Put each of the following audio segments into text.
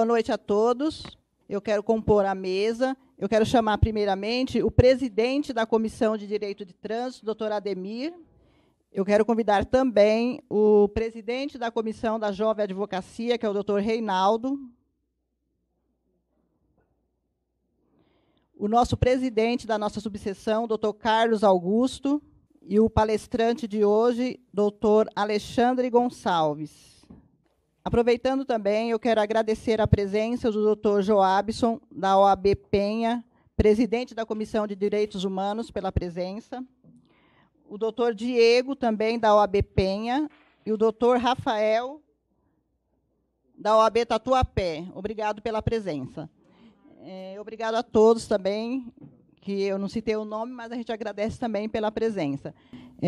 Boa noite a todos. Eu quero compor a mesa. Eu quero chamar, primeiramente, o presidente da Comissão de Direito de Trânsito, doutor Ademir. Eu quero convidar também o presidente da Comissão da Jovem Advocacia, que é o doutor Reinaldo. O nosso presidente da nossa subseção, doutor Carlos Augusto. E o palestrante de hoje, doutor Alexandre Gonçalves. Aproveitando também, eu quero agradecer a presença do doutor Joabson, da OAB Penha, presidente da Comissão de Direitos Humanos, pela presença. O doutor Diego, também da OAB Penha, e o doutor Rafael, da OAB Tatuapé. Obrigado pela presença. Obrigado a todos também, que eu não citei o nome, mas a gente agradece também pela presença.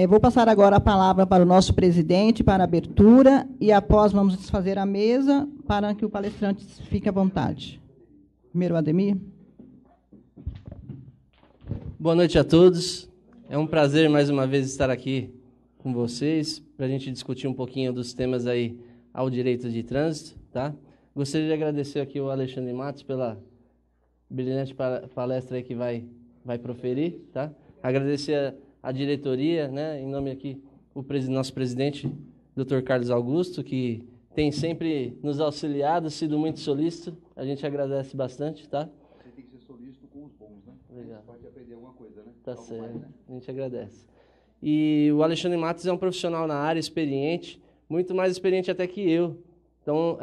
Vou passar agora a palavra para o nosso presidente, para a abertura, e após vamos desfazer a mesa, para que o palestrante fique à vontade. Primeiro, Ademir. Boa noite a todos. É um prazer, mais uma vez, estar aqui com vocês, para a gente discutir um pouquinho dos temas aí ao direito de trânsito. Tá? Gostaria de agradecer aqui ao Alexandre Matos pela brilhante palestra aí que vai proferir, tá? Agradecer a diretoria, né, em nome aqui o nosso presidente, Dr. Carlos Augusto, que tem sempre nos auxiliado, sido muito solícito. A gente agradece bastante, tá? Você tem que ser solícito com os bons, né? Legal. Pode aprender alguma coisa, né? Tá certo. Mais, né? A gente agradece. E o Alexandre Matos é um profissional na área, experiente, muito mais experiente até que eu. Então,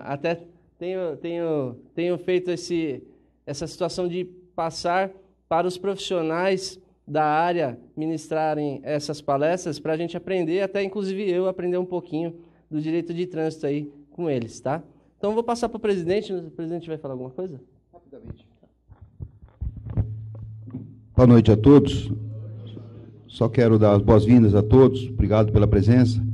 até tenho feito essa situação de passar para os profissionais da área ministrarem essas palestras para a gente aprender, até inclusive eu aprender um pouquinho do direito de trânsito aí com eles, tá? Então, vou passar para o presidente. O presidente vai falar alguma coisa? Rapidamente. Boa noite a todos. Só quero dar as boas-vindas a todos. Obrigado pela presença.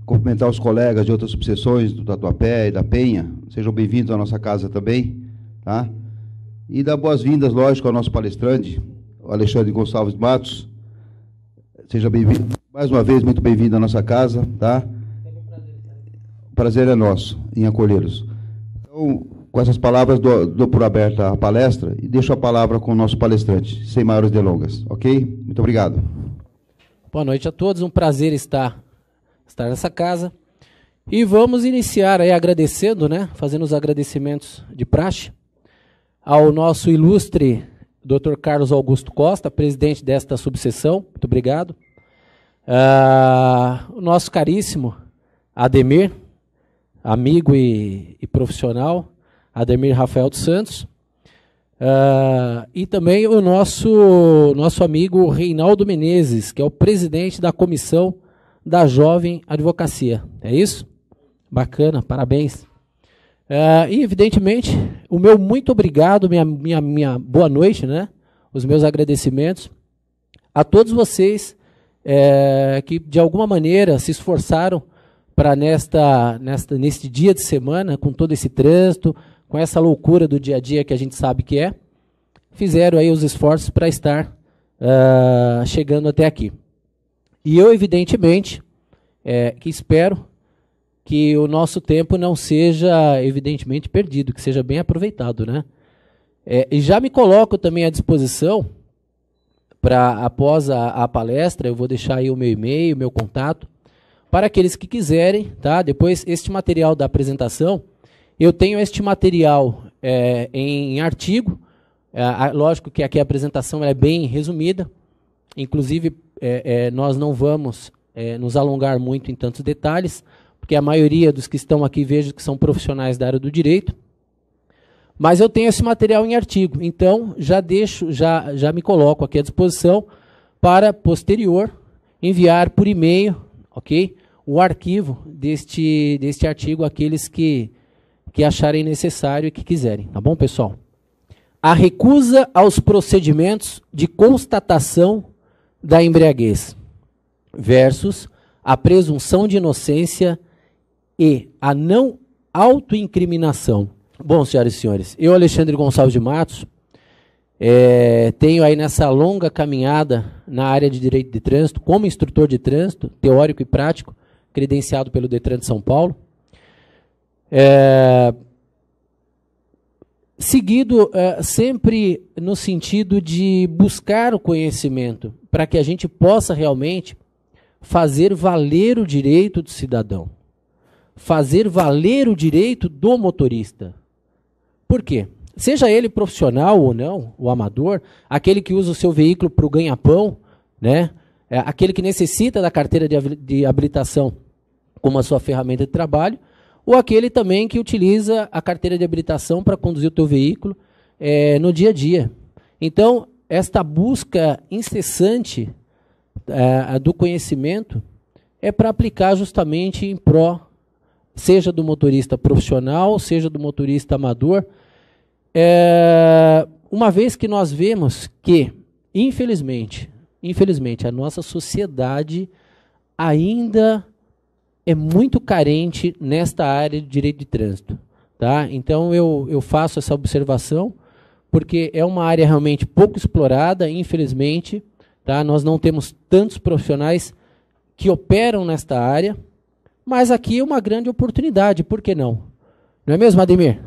Cumprimentar os colegas de outras subseções, do Tatuapé e da Penha. Sejam bem-vindos à nossa casa também, tá? E dar boas-vindas, lógico, ao nosso palestrante, o Alexandre Gonçalves Matos. Seja bem-vindo. Mais uma vez, muito bem-vindo à nossa casa, tá? O prazer é nosso em acolhê-los. Então, com essas palavras, dou por aberta a palestra e deixo a palavra com o nosso palestrante, sem maiores delongas, ok? Muito obrigado. Boa noite a todos, um prazer estar nessa casa. E vamos iniciar aí agradecendo, né? Fazendo os agradecimentos de praxe ao nosso ilustre Dr. Carlos Augusto Costa, presidente desta subseção, muito obrigado. O nosso caríssimo Ademir, amigo e profissional, Ademir Rafael dos Santos. E também o nosso amigo Reinaldo Menezes, que é o presidente da Comissão da Jovem Advocacia. É isso? Bacana, parabéns. E, evidentemente, o meu muito obrigado, minha boa noite, né? Os meus agradecimentos a todos vocês que, de alguma maneira, se esforçaram para, neste dia de semana, com todo esse trânsito, com essa loucura do dia a dia que a gente sabe que fizeram aí os esforços para estar chegando até aqui. E eu, evidentemente, que espero que o nosso tempo não seja, evidentemente, perdido, que seja bem aproveitado, né? E já me coloco também à disposição para, após a palestra, eu vou deixar aí o meu e-mail, o meu contato, para aqueles que quiserem, tá? Depois, este material da apresentação, eu tenho este material em artigo, lógico que aqui a apresentação é bem resumida, inclusive nós não vamos nos alongar muito em tantos detalhes, porque a maioria dos que estão aqui vejo que são profissionais da área do direito, mas eu tenho esse material em artigo, então já me coloco aqui à disposição para, posterior, enviar por e-mail, ok? O arquivo deste artigo àqueles que acharem necessário e que quiserem, tá bom, pessoal? A recusa aos procedimentos de constatação da embriaguez versus a presunção de inocência e a não autoincriminação. Bom, senhoras e senhores, eu, Alexandre Gonçalves de Matos, tenho aí nessa longa caminhada na área de direito de trânsito, como instrutor de trânsito, teórico e prático, credenciado pelo Detran de São Paulo. seguido sempre no sentido de buscar o conhecimento, para que a gente possa realmente fazer valer o direito do cidadão, fazer valer o direito do motorista. Por quê? Seja ele profissional ou não, o amador, aquele que usa o seu veículo para o ganha-pão, né? Aquele que necessita da carteira de habilitação como a sua ferramenta de trabalho, ou aquele também que utiliza a carteira de habilitação para conduzir o teu veículo no dia a dia. Então, esta busca incessante do conhecimento é para aplicar justamente em pró, seja do motorista profissional, seja do motorista amador, uma vez que nós vemos que, infelizmente, a nossa sociedade ainda é muito carente nesta área de direito de trânsito. Tá? Então, eu faço essa observação, porque é uma área realmente pouco explorada, infelizmente. Tá? Nós não temos tantos profissionais que operam nesta área, mas aqui é uma grande oportunidade, por que não? Não é mesmo, Ademir?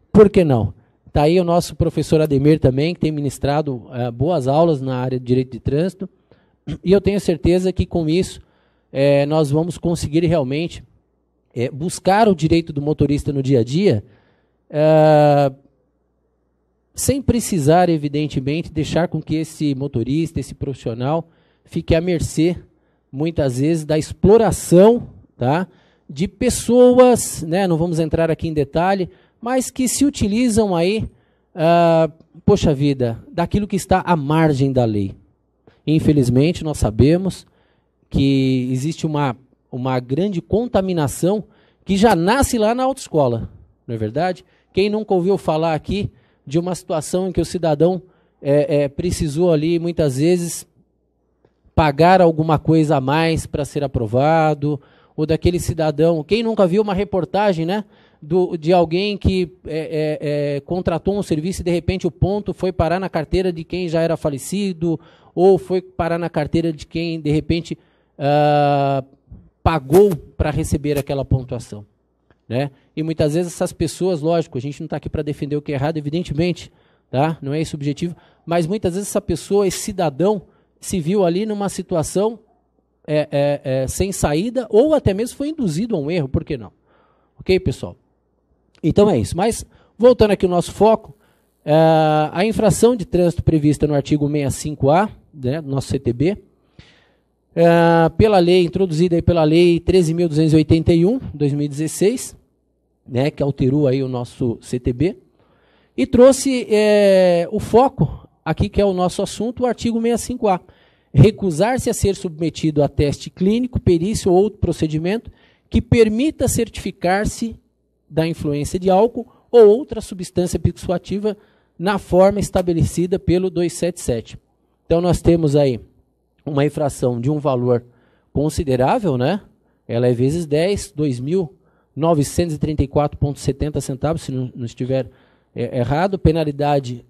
Por que não? Está aí o nosso professor Ademir também, que tem ministrado boas aulas na área de direito de trânsito, e eu tenho certeza que com isso nós vamos conseguir realmente buscar o direito do motorista no dia a dia, sem precisar, evidentemente, deixar com que esse motorista, esse profissional, fique à mercê, muitas vezes, da exploração, tá, de pessoas, né, não vamos entrar aqui em detalhe, mas que se utilizam aí, poxa vida, daquilo que está à margem da lei. Infelizmente, nós sabemos que existe uma grande contaminação que já nasce lá na autoescola, não é verdade? Quem nunca ouviu falar aqui de uma situação em que o cidadão precisou ali, muitas vezes, pagar alguma coisa a mais para ser aprovado, ou daquele cidadão, quem nunca viu uma reportagem, né, de alguém que contratou um serviço e de repente o ponto foi parar na carteira de quem já era falecido, ou foi parar na carteira de quem de repente pagou para receber aquela pontuação. Né? E muitas vezes essas pessoas, lógico, a gente não está aqui para defender o que é errado, evidentemente, tá? Não é esse o objetivo, mas muitas vezes essa pessoa, esse cidadão, se viu ali numa situação sem saída, ou até mesmo foi induzido a um erro, por que não? Ok, pessoal? Então é isso. Mas, voltando aqui ao nosso foco, a infração de trânsito prevista no artigo 65A, né, do nosso CTB, pela lei, introduzida aí pela lei 13.281, 2016, né, que alterou aí o nosso CTB, e trouxe o foco aqui, que é o nosso assunto, o artigo 65A. Recusar-se a ser submetido a teste clínico, perícia ou outro procedimento que permita certificar-se da influência de álcool ou outra substância psicoativa na forma estabelecida pelo 277. Então, nós temos aí uma infração de um valor considerável, né? Ela é vezes 10, 2.934,70 centavos, se não estiver errado. Penalidade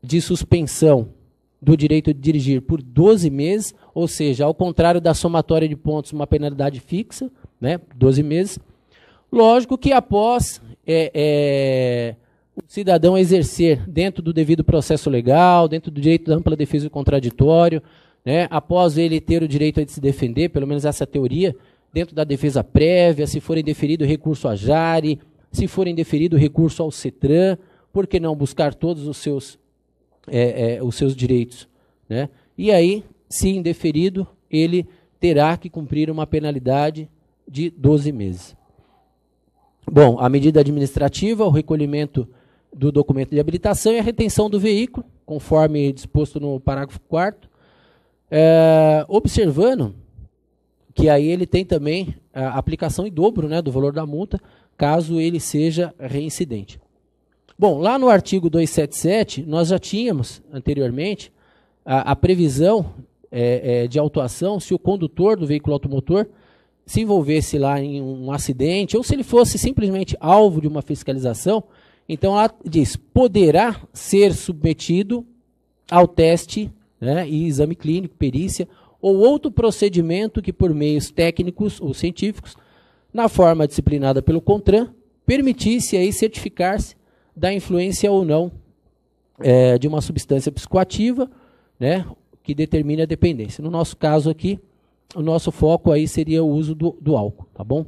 de suspensão do direito de dirigir por 12 meses, ou seja, ao contrário da somatória de pontos, uma penalidade fixa, né? 12 meses. Lógico que após o cidadão exercer dentro do devido processo legal, dentro do direito da ampla defesa e contraditório, né, após ele ter o direito de se defender, pelo menos essa teoria, dentro da defesa prévia, se for indeferido recurso à JARE, se for indeferido recurso ao CETRAN, por que não buscar todos os seus direitos? Né? E aí, se indeferido, ele terá que cumprir uma penalidade de 12 meses. Bom, a medida administrativa, o recolhimento do documento de habilitação e a retenção do veículo, conforme disposto no parágrafo 4º, observando que aí ele tem também a aplicação em dobro, né, do valor da multa, caso ele seja reincidente. Bom, lá no artigo 277, nós já tínhamos anteriormente a previsão de autuação se o condutor do veículo automotor se envolvesse lá em um acidente, ou se ele fosse simplesmente alvo de uma fiscalização. Então, lá diz, poderá ser submetido ao teste, né, e exame clínico, perícia, ou outro procedimento que, por meios técnicos ou científicos, na forma disciplinada pelo CONTRAN, permitisse aí certificar-se da influência ou não de uma substância psicoativa, né, que determine a dependência. No nosso caso aqui, o nosso foco aí seria o uso do álcool, tá bom?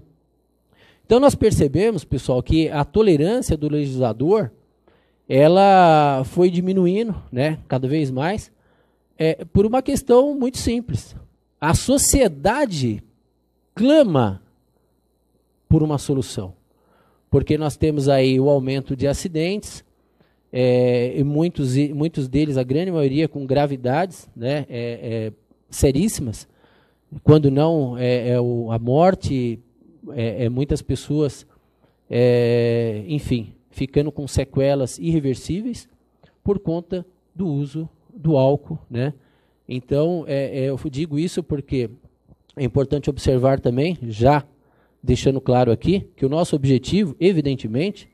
Então nós percebemos, pessoal, que a tolerância do legislador, ela foi diminuindo, né, cada vez mais, por uma questão muito simples. A sociedade clama por uma solução, porque nós temos aí o aumento de acidentes, e muitos deles, a grande maioria, com gravidades, né, seríssimas, quando não a morte, muitas pessoas, enfim, ficando com sequelas irreversíveis por conta do uso do álcool, né? Então, eu digo isso porque é importante observar também, já deixando claro aqui, que o nosso objetivo, evidentemente,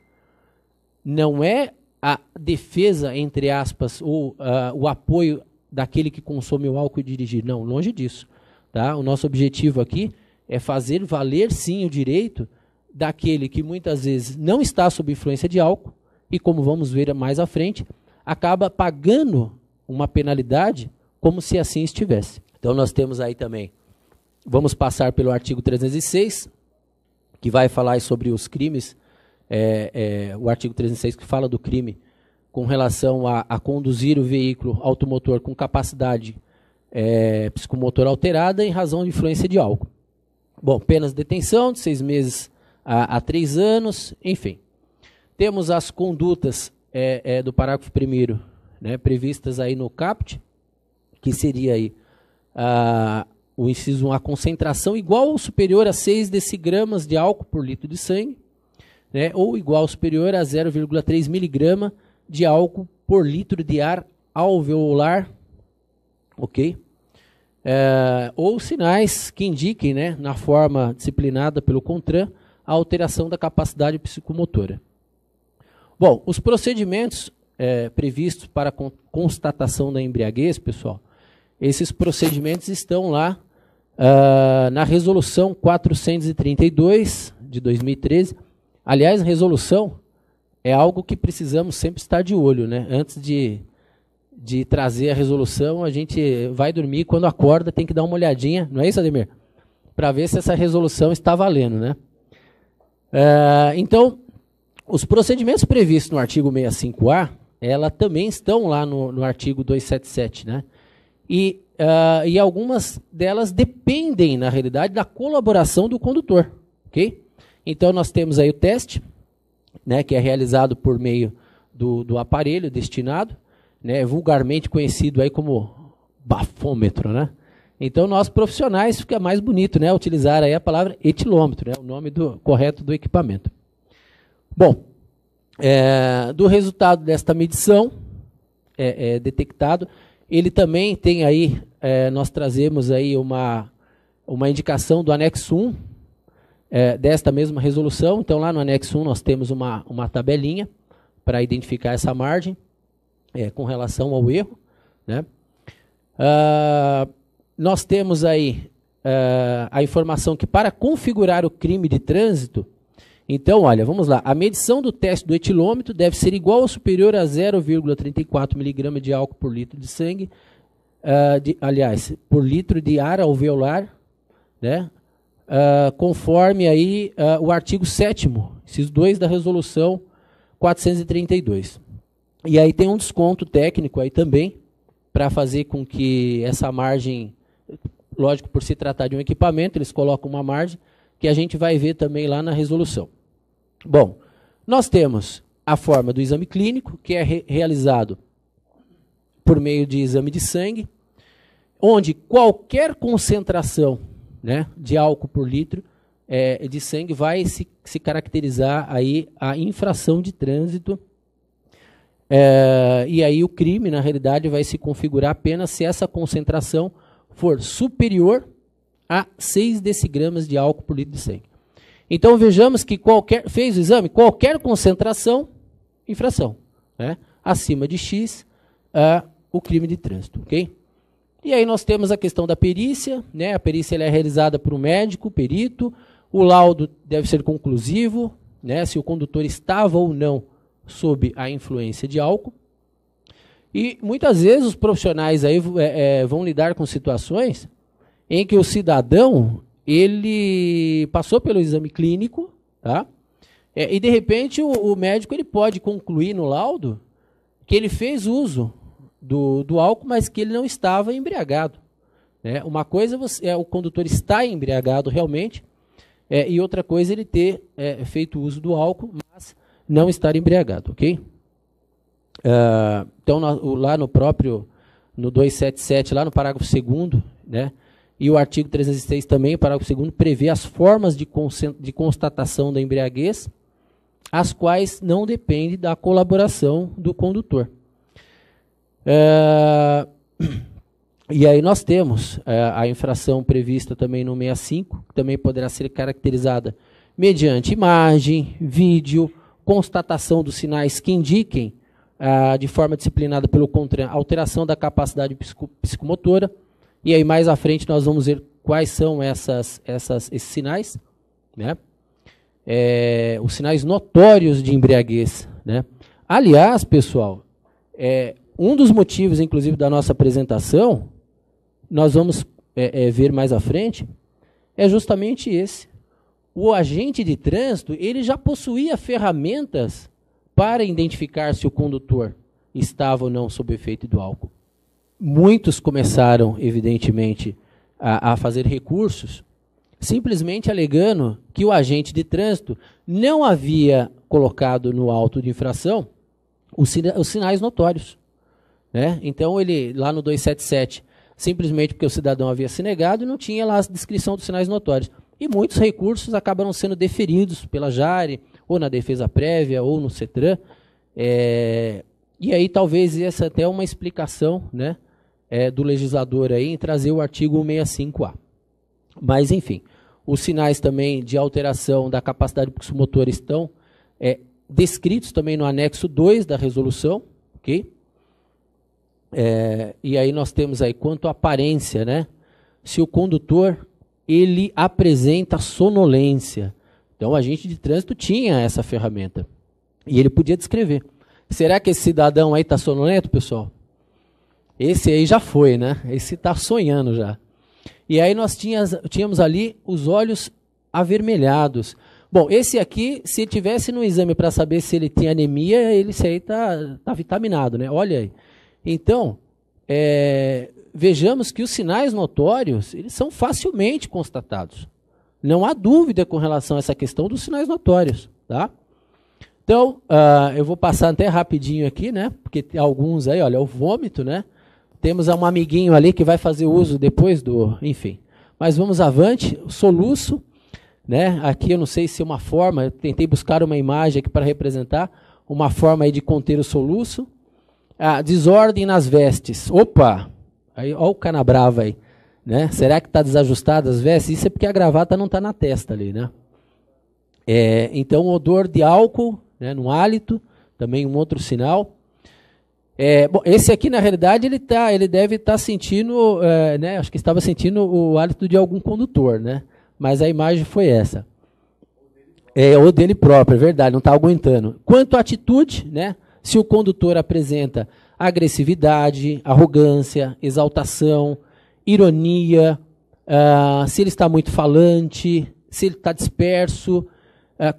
não é a defesa, entre aspas, ou o apoio daquele que consome o álcool e dirigir. Não, longe disso. Tá? O nosso objetivo aqui é fazer valer, sim, o direito daquele que muitas vezes não está sob influência de álcool e, como vamos ver mais à frente, acaba pagando uma penalidade como se assim estivesse. Então nós temos aí também, vamos passar pelo artigo 306, que vai falar sobre os crimes, o artigo 306 que fala do crime com relação a conduzir o veículo automotor com capacidade psicomotor alterada em razão de influência de álcool. Bom, penas de detenção de 6 meses a 3 anos, enfim. Temos as condutas do parágrafo 1º, né, previstas aí no caput, que seria aí o inciso 1, a concentração igual ou superior a 6 decigramas de álcool por litro de sangue, né, ou igual ou superior a 0,3 miligrama de álcool por litro de ar alveolar, ok? Ou sinais que indiquem, né, na forma disciplinada pelo CONTRAN, a alteração da capacidade psicomotora. Bom, os procedimentos previstos para constatação da embriaguez, pessoal, esses procedimentos estão lá na Resolução 432 de 2013. Aliás, a resolução é algo que precisamos sempre estar de olho, né? Antes de trazer a resolução, a gente vai dormir, quando acorda tem que dar uma olhadinha, não é isso, Ademir? Para ver se essa resolução está valendo, né? Então, os procedimentos previstos no artigo 65A, ela também estão lá no artigo 277, né? E algumas delas dependem, na realidade, da colaboração do condutor, ok? Então, nós temos aí o teste, né, que é realizado por meio do aparelho destinado, né, vulgarmente conhecido aí como bafômetro, né? Então, nós profissionais, fica mais bonito, né, utilizar aí a palavra etilômetro, né, o nome correto do equipamento. Bom, do resultado desta medição detectado, ele também tem aí, nós trazemos aí uma indicação do anexo 1, desta mesma resolução. Então, lá no anexo 1 nós temos uma tabelinha para identificar essa margem com relação ao erro, né? Nós temos aí a informação que para configurar o crime de trânsito, então, olha, vamos lá, a medição do teste do etilômetro deve ser igual ou superior a 0,34 miligramas de álcool por litro de sangue, por litro de ar alveolar, né? Conforme aí o artigo 7º, inciso 2 da resolução 432. E aí tem um desconto técnico aí também, para fazer com que essa margem, lógico, por se tratar de um equipamento, eles colocam uma margem, que a gente vai ver também lá na resolução. Bom, nós temos a forma do exame clínico, que é realizado por meio de exame de sangue, onde qualquer concentração, né, de álcool por litro de sangue vai se caracterizar aí a infração de trânsito, e aí o crime, na realidade, vai se configurar apenas se essa concentração for superior a 6 decigramas de álcool por litro de sangue. Então, vejamos que fez o exame, qualquer concentração, infração, né? Acima de X, o crime de trânsito, ok? E aí nós temos a questão da perícia, né? A perícia ela é realizada por um médico, perito, o laudo deve ser conclusivo, né? Se o condutor estava ou não sob a influência de álcool. E muitas vezes os profissionais aí vão lidar com situações em que o cidadão ele passou pelo exame clínico, tá? E de repente o médico ele pode concluir no laudo que ele fez uso do álcool, mas que ele não estava embriagado. Né? Uma coisa é o condutor estar embriagado realmente, e outra coisa ele ter feito uso do álcool, mas não estar embriagado, ok? Então, lá no 277, lá no parágrafo 2º, né, e o artigo 306 também, parágrafo 2º, prevê as formas de constatação da embriaguez, as quais não dependem da colaboração do condutor. E aí nós temos a infração prevista também no 65, que também poderá ser caracterizada mediante imagem, vídeo, constatação dos sinais que indiquem de forma disciplinada pelo CONTRAN, alteração da capacidade psicomotora. E aí mais à frente nós vamos ver quais são esses sinais, né? Os sinais notórios de embriaguez, né? Aliás, pessoal, um dos motivos, inclusive, da nossa apresentação, nós vamos ver mais à frente, é justamente esse. O agente de trânsito, ele já possuía ferramentas para identificar se o condutor estava ou não sob efeito do álcool. Muitos começaram, evidentemente, a fazer recursos, simplesmente alegando que o agente de trânsito não havia colocado no auto de infração os sinais notórios. Né? Então, ele, lá no 277, simplesmente porque o cidadão havia se negado, não tinha lá a descrição dos sinais notórios. E muitos recursos acabaram sendo deferidos pela JARE, ou na defesa prévia, ou no CETRAN. E aí talvez essa até uma explicação, né, do legislador aí em trazer o artigo 165A. Mas, enfim, os sinais também de alteração da capacidade psicomotora estão descritos também no anexo 2 da resolução, ok? E aí nós temos aí quanto à aparência, né? Se o condutor ele apresenta sonolência. Então, o agente de trânsito tinha essa ferramenta. E ele podia descrever. Será que esse cidadão aí está sonolento, pessoal? Esse aí já foi, né? Esse está sonhando já. E aí nós tínhamos ali os olhos avermelhados. Bom, esse aqui, se tivesse no exame para saber se ele tinha anemia, esse aí está vitaminado, né? Olha aí. Então, vejamos que os sinais notórios, eles são facilmente constatados. Não há dúvida com relação a essa questão dos sinais notórios, tá? Então, eu vou passar até rapidinho aqui, né? Porque tem alguns aí, olha, o vômito, né? Temos um amiguinho ali que vai fazer uso depois do... Enfim. Mas vamos avante. O soluço, né? Aqui eu não sei se é uma forma, eu tentei buscar uma imagem aqui para representar uma forma aí de conter o soluço. Desordem nas vestes. Opa! Aí, olha o canabrava aí. Né? Será que está desajustada as vestes? Isso é porque a gravata não está na testa ali, né? Então, odor de álcool, né, no hálito, também um outro sinal. Bom, esse aqui, na realidade, ele deve estar sentindo, né, acho que estava sentindo o hálito de algum condutor, né? Mas a imagem foi essa. Ou dele próprio, é verdade, não está aguentando. Quanto à atitude, né, se o condutor apresenta agressividade, arrogância, exaltação, ironia, se ele está muito falante, se ele está disperso.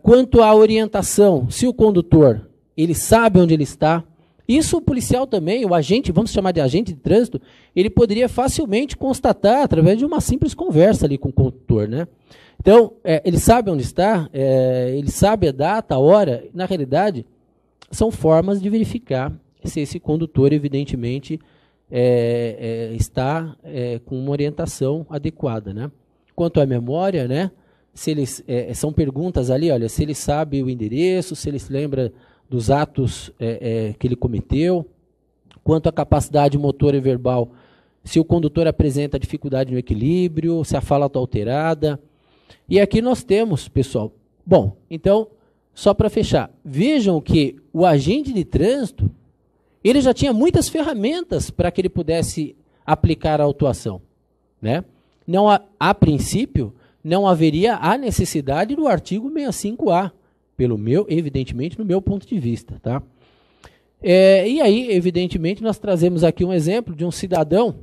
Quanto à orientação, se o condutor ele sabe onde ele está, isso o policial também, o agente, vamos chamar de agente de trânsito, ele poderia facilmente constatar através de uma simples conversa ali com o condutor, né? Então, ele sabe onde está, ele sabe a data, a hora, na realidade, são formas de verificar se esse condutor, evidentemente, está com uma orientação adequada, né? Quanto à memória, né? Se eles, são perguntas ali, olha, se ele sabe o endereço, se ele se lembra dos atos que ele cometeu. Quanto à capacidade motora e verbal, se o condutor apresenta dificuldade no equilíbrio, se a fala está alterada. E aqui nós temos, pessoal, bom, então, só para fechar, vejam que o agente de trânsito, ele já tinha muitas ferramentas para que ele pudesse aplicar a autuação, né? Não a princípio, não haveria a necessidade do artigo 65A, evidentemente, no meu ponto de vista, tá? E aí, evidentemente, nós trazemos aqui um exemplo de um cidadão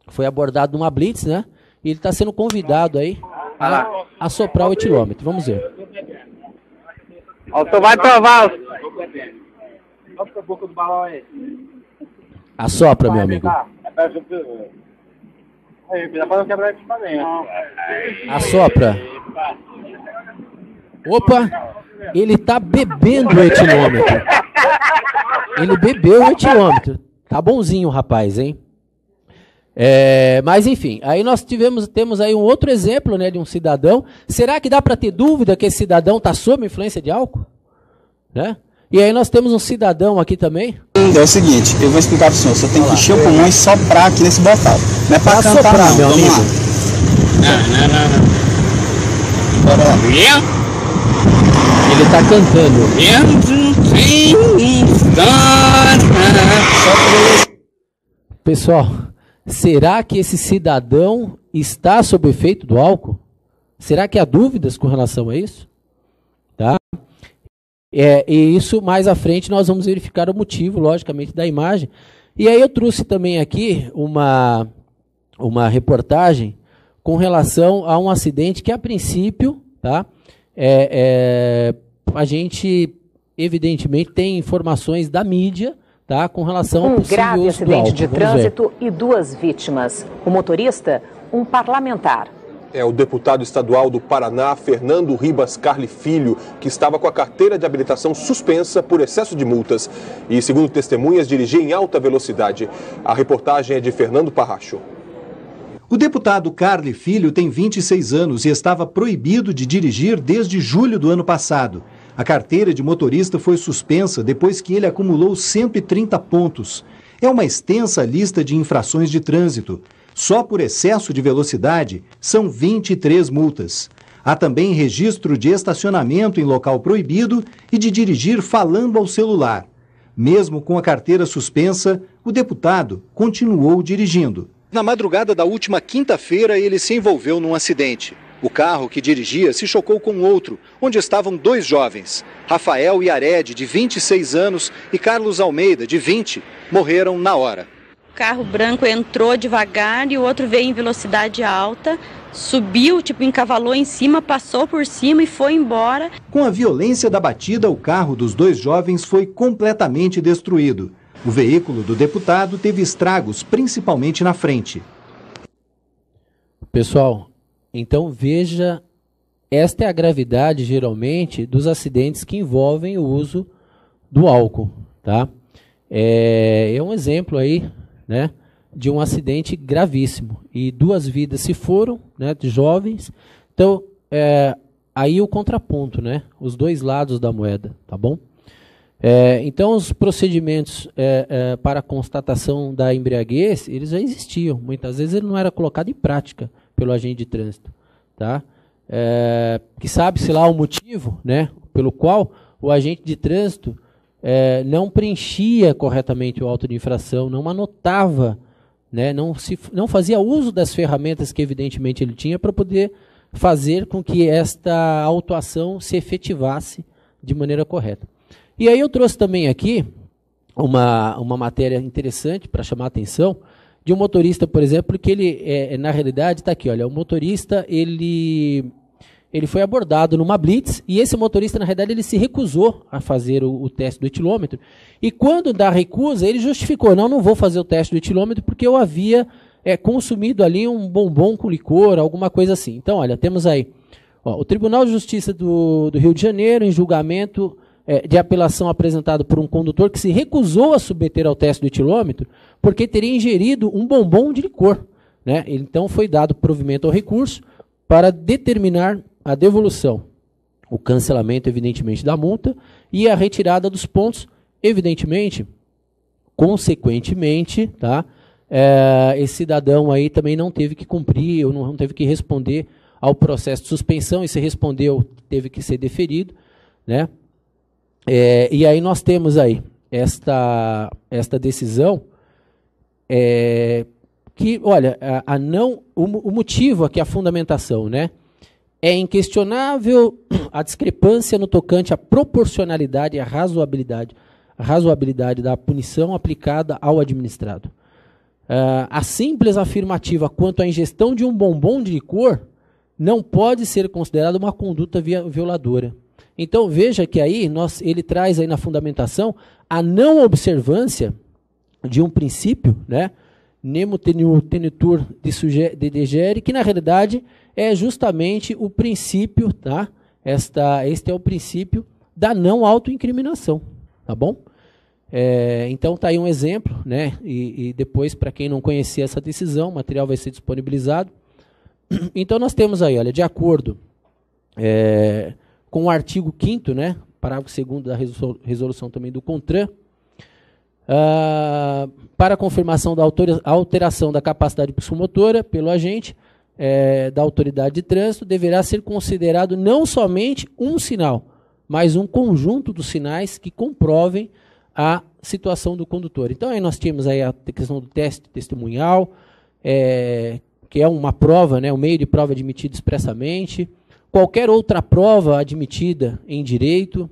que foi abordado numa blitz, né? E ele está sendo convidado aí a assoprar o etilômetro. Vamos ver. Tu vai provar. Sopra a boca do balão aí. Assopra, meu amigo. Assopra. Opa! Ele está bebendo o etilômetro. Ele bebeu o etilômetro. Tá bonzinho o rapaz, hein? Mas enfim, aí nós temos aí um outro exemplo, né, de um cidadão. Será que dá para ter dúvida que esse cidadão está sob influência de álcool? Né? E aí nós temos um cidadão aqui também. É o seguinte, eu vou explicar para o senhor. Você tem que encher o pulmão e soprar aqui nesse botal. Não é para cantar, soprar, não. Meu Vamos amigo. Lá. Bora lá. Ele está cantando. Pessoal, será que esse cidadão está sob efeito do álcool? Será que há dúvidas com relação a isso? Tá? E isso, mais à frente, nós vamos verificar o motivo, logicamente, da imagem. E aí eu trouxe também aqui uma reportagem com relação a um acidente que, a princípio, tá? A gente, evidentemente, tem informações da mídia, tá, com relação ao possível grave uso do acidente álcool. de trânsito e 2 vítimas. O motorista, um parlamentar. É o deputado estadual do Paraná, Fernando Ribas Carli Filho, que estava com a carteira de habilitação suspensa por excesso de multas e, segundo testemunhas, dirigia em alta velocidade. A reportagem é de Fernando Parracho. O deputado Carli Filho tem 26 anos e estava proibido de dirigir desde julho do ano passado. A carteira de motorista foi suspensa depois que ele acumulou 130 pontos. É uma extensa lista de infrações de trânsito. Só por excesso de velocidade são 23 multas. Há também registro de estacionamento em local proibido e de dirigir falando ao celular. Mesmo com a carteira suspensa, o deputado continuou dirigindo. Na madrugada da última quinta-feira, ele se envolveu num acidente. O carro que dirigia se chocou com outro, onde estavam 2 jovens. Rafael Iared, de 26 anos, e Carlos Almeida, de 20, morreram na hora. O carro branco entrou devagar e o outro veio em velocidade alta, subiu, encavalou em cima, passou por cima e foi embora. Com a violência da batida, o carro dos 2 jovens foi completamente destruído. O veículo do deputado teve estragos, principalmente na frente. Pessoal, então veja, esta é a gravidade, geralmente, dos acidentes que envolvem o uso do álcool, tá? É um exemplo aí, né, de um acidente gravíssimo. E 2 vidas se foram, né, de jovens. Então, aí o contraponto, né, os 2 lados da moeda, tá bom? Então, os procedimentos para a constatação da embriaguez, eles já existiam. Muitas vezes ele não era colocado em prática pelo agente de trânsito, tá? Que sabe-se lá o motivo, né, pelo qual o agente de trânsito não preenchia corretamente o auto de infração, não anotava, né, não fazia uso das ferramentas que evidentemente ele tinha para poder fazer com que esta autuação se efetivasse de maneira correta. E aí eu trouxe também aqui uma matéria interessante para chamar a atenção de um motorista, por exemplo, que ele, na realidade, está aqui, olha, o motorista, ele foi abordado numa blitz, e esse motorista, na realidade, ele se recusou a fazer o teste do etilômetro, e quando da recusa, ele justificou, não vou fazer o teste do etilômetro porque eu havia consumido ali um bombom com licor, alguma coisa assim. Então, olha, temos aí, o Tribunal de Justiça do Rio de Janeiro, em julgamento de apelação apresentado por um condutor que se recusou a submeter ao teste do etilômetro porque teria ingerido um bombom de licor, né? Então, foi dado provimento ao recurso para determinar a devolução, o cancelamento, evidentemente, da multa e a retirada dos pontos, evidentemente, consequentemente, tá? Esse cidadão aí também não teve que cumprir, ou não teve que responder ao processo de suspensão, e se respondeu, teve que ser deferido, né? E aí nós temos aí esta decisão, que, olha, o motivo aqui, a fundamentação, né? É inquestionável a discrepância no tocante à proporcionalidade e à razoabilidade da punição aplicada ao administrado. A simples afirmativa quanto à ingestão de um bombom de licor não pode ser considerada uma conduta violadora. Então, veja que aí ele traz aí na fundamentação a não observância de um princípio, né, nemo tenetur de degere, que na realidade é justamente o princípio, tá? Este é o princípio da não autoincriminação, tá bom? Então tá aí um exemplo, né? E depois, para quem não conhecia essa decisão, o material vai ser disponibilizado. Então nós temos aí, olha, de acordo com o artigo 5º, né? Parágrafo 2º da resolução também do CONTRAN, para a confirmação da alteração da capacidade psicomotora pelo agente da autoridade de trânsito, deverá ser considerado não somente um sinal, mas um conjunto dos sinais que comprovem a situação do condutor. Então, aí nós tínhamos aí a questão do teste testemunhal, que é uma prova, né, um meio de prova admitido expressamente, qualquer outra prova admitida em direito.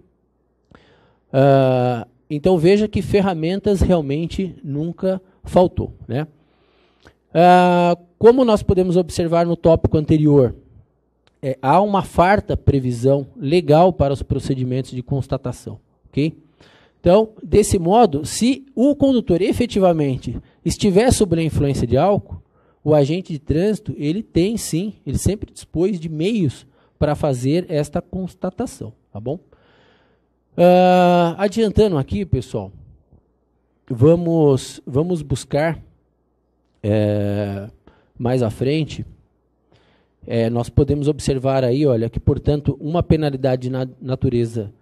Então, veja que ferramentas realmente nunca faltou, né? Como nós podemos observar no tópico anterior, há uma farta previsão legal para os procedimentos de constatação, ok? Então, desse modo, se o condutor efetivamente estiver sob a influência de álcool, o agente de trânsito, ele tem sim, ele sempre dispôs de meios para fazer esta constatação, tá bom? Adiantando aqui, pessoal, vamos buscar mais à frente, nós podemos observar aí, olha, que, portanto, uma penalidade de natureza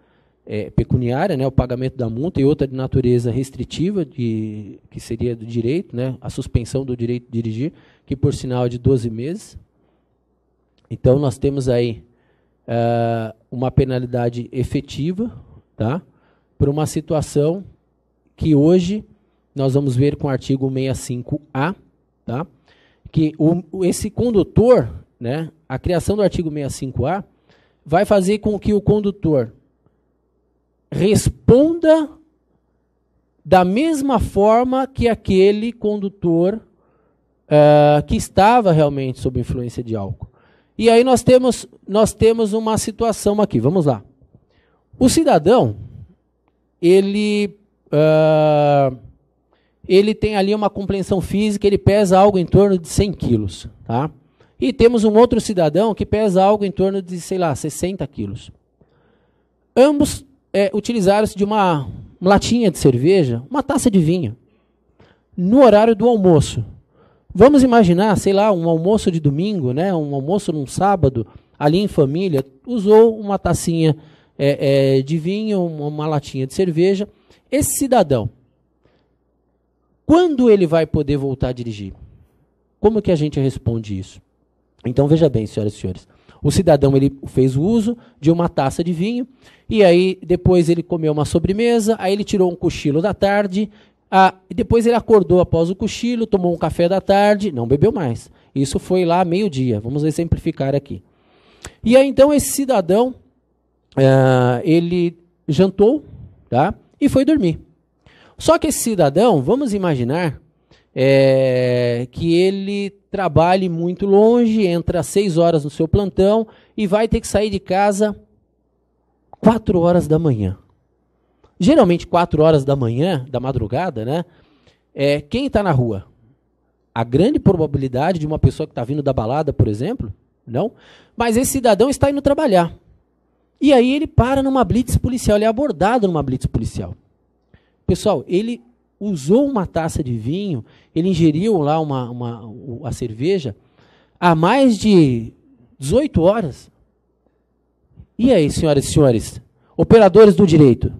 pecuniária, né, o pagamento da multa, e outra de natureza restritiva, que seria do direito, né, a suspensão do direito de dirigir, que por sinal é de 12 meses. Então, nós temos aí uma penalidade efetiva, tá, por uma situação que hoje nós vamos ver com o artigo 65A, tá, que esse condutor, né, a criação do artigo 65A vai fazer com que o condutor responda da mesma forma que aquele condutor que estava realmente sob influência de álcool. E aí nós temos uma situação aqui, vamos lá. O cidadão, ele tem ali uma compreensão física, ele pesa algo em torno de 100 quilos, tá? E temos um outro cidadão que pesa algo em torno de, sei lá, 60 quilos. Ambos utilizaram-se de uma latinha de cerveja, uma taça de vinho, no horário do almoço. Vamos imaginar, sei lá, um almoço de domingo, né, um almoço num sábado, ali em família, usou uma tacinha de vinho, uma latinha de cerveja. Esse cidadão, quando ele vai poder voltar a dirigir? Como que a gente responde isso? Então, veja bem, senhoras e senhores. O cidadão, ele fez o uso de uma taça de vinho, e aí depois ele comeu uma sobremesa, aí ele tirou um cochilo da tarde, e depois ele acordou após o cochilo, tomou um café da tarde, não bebeu mais. Isso foi lá meio-dia, vamos exemplificar aqui. E aí então esse cidadão, ele jantou, tá, e foi dormir. Só que esse cidadão, vamos imaginar que ele trabalhe muito longe, entra às 6 horas no seu plantão e vai ter que sair de casa 4 horas da manhã. Geralmente 4 horas da manhã, da madrugada, né? Quem está na rua? A grande probabilidade de uma pessoa que está vindo da balada, por exemplo, não? Mas esse cidadão está indo trabalhar. E aí ele para numa blitz policial, ele é abordado numa blitz policial. Pessoal, ele usou uma taça de vinho, ele ingeriu lá a cerveja há mais de 18 horas. E aí, senhoras e senhores, operadores do direito,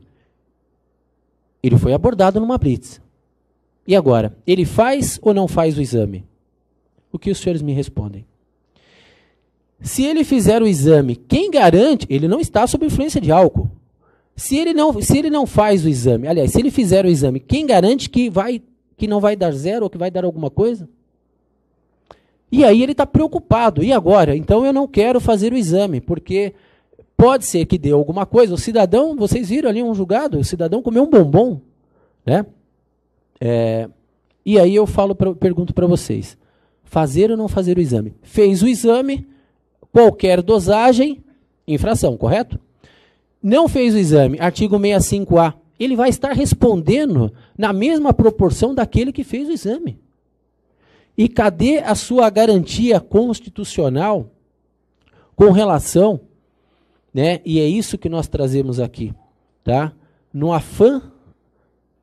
ele foi abordado numa blitz. E agora, ele faz ou não faz o exame? O que os senhores me respondem? Se ele fizer o exame, quem garante? Ele não está sob influência de álcool. Se ele não faz o exame, aliás, se ele fizer o exame, quem garante que não vai dar zero ou que vai dar alguma coisa? E aí ele está preocupado. E agora? Então eu não quero fazer o exame, porque pode ser que dê alguma coisa. O cidadão, vocês viram ali um julgado, o cidadão comeu um bombom, né? E aí eu pergunto para vocês, fazer ou não fazer o exame? Fez o exame, qualquer dosagem, infração, correto? Não fez o exame, artigo 65A, ele vai estar respondendo na mesma proporção daquele que fez o exame. E cadê a sua garantia constitucional com relação, né? E é isso que nós trazemos aqui, tá? No afã,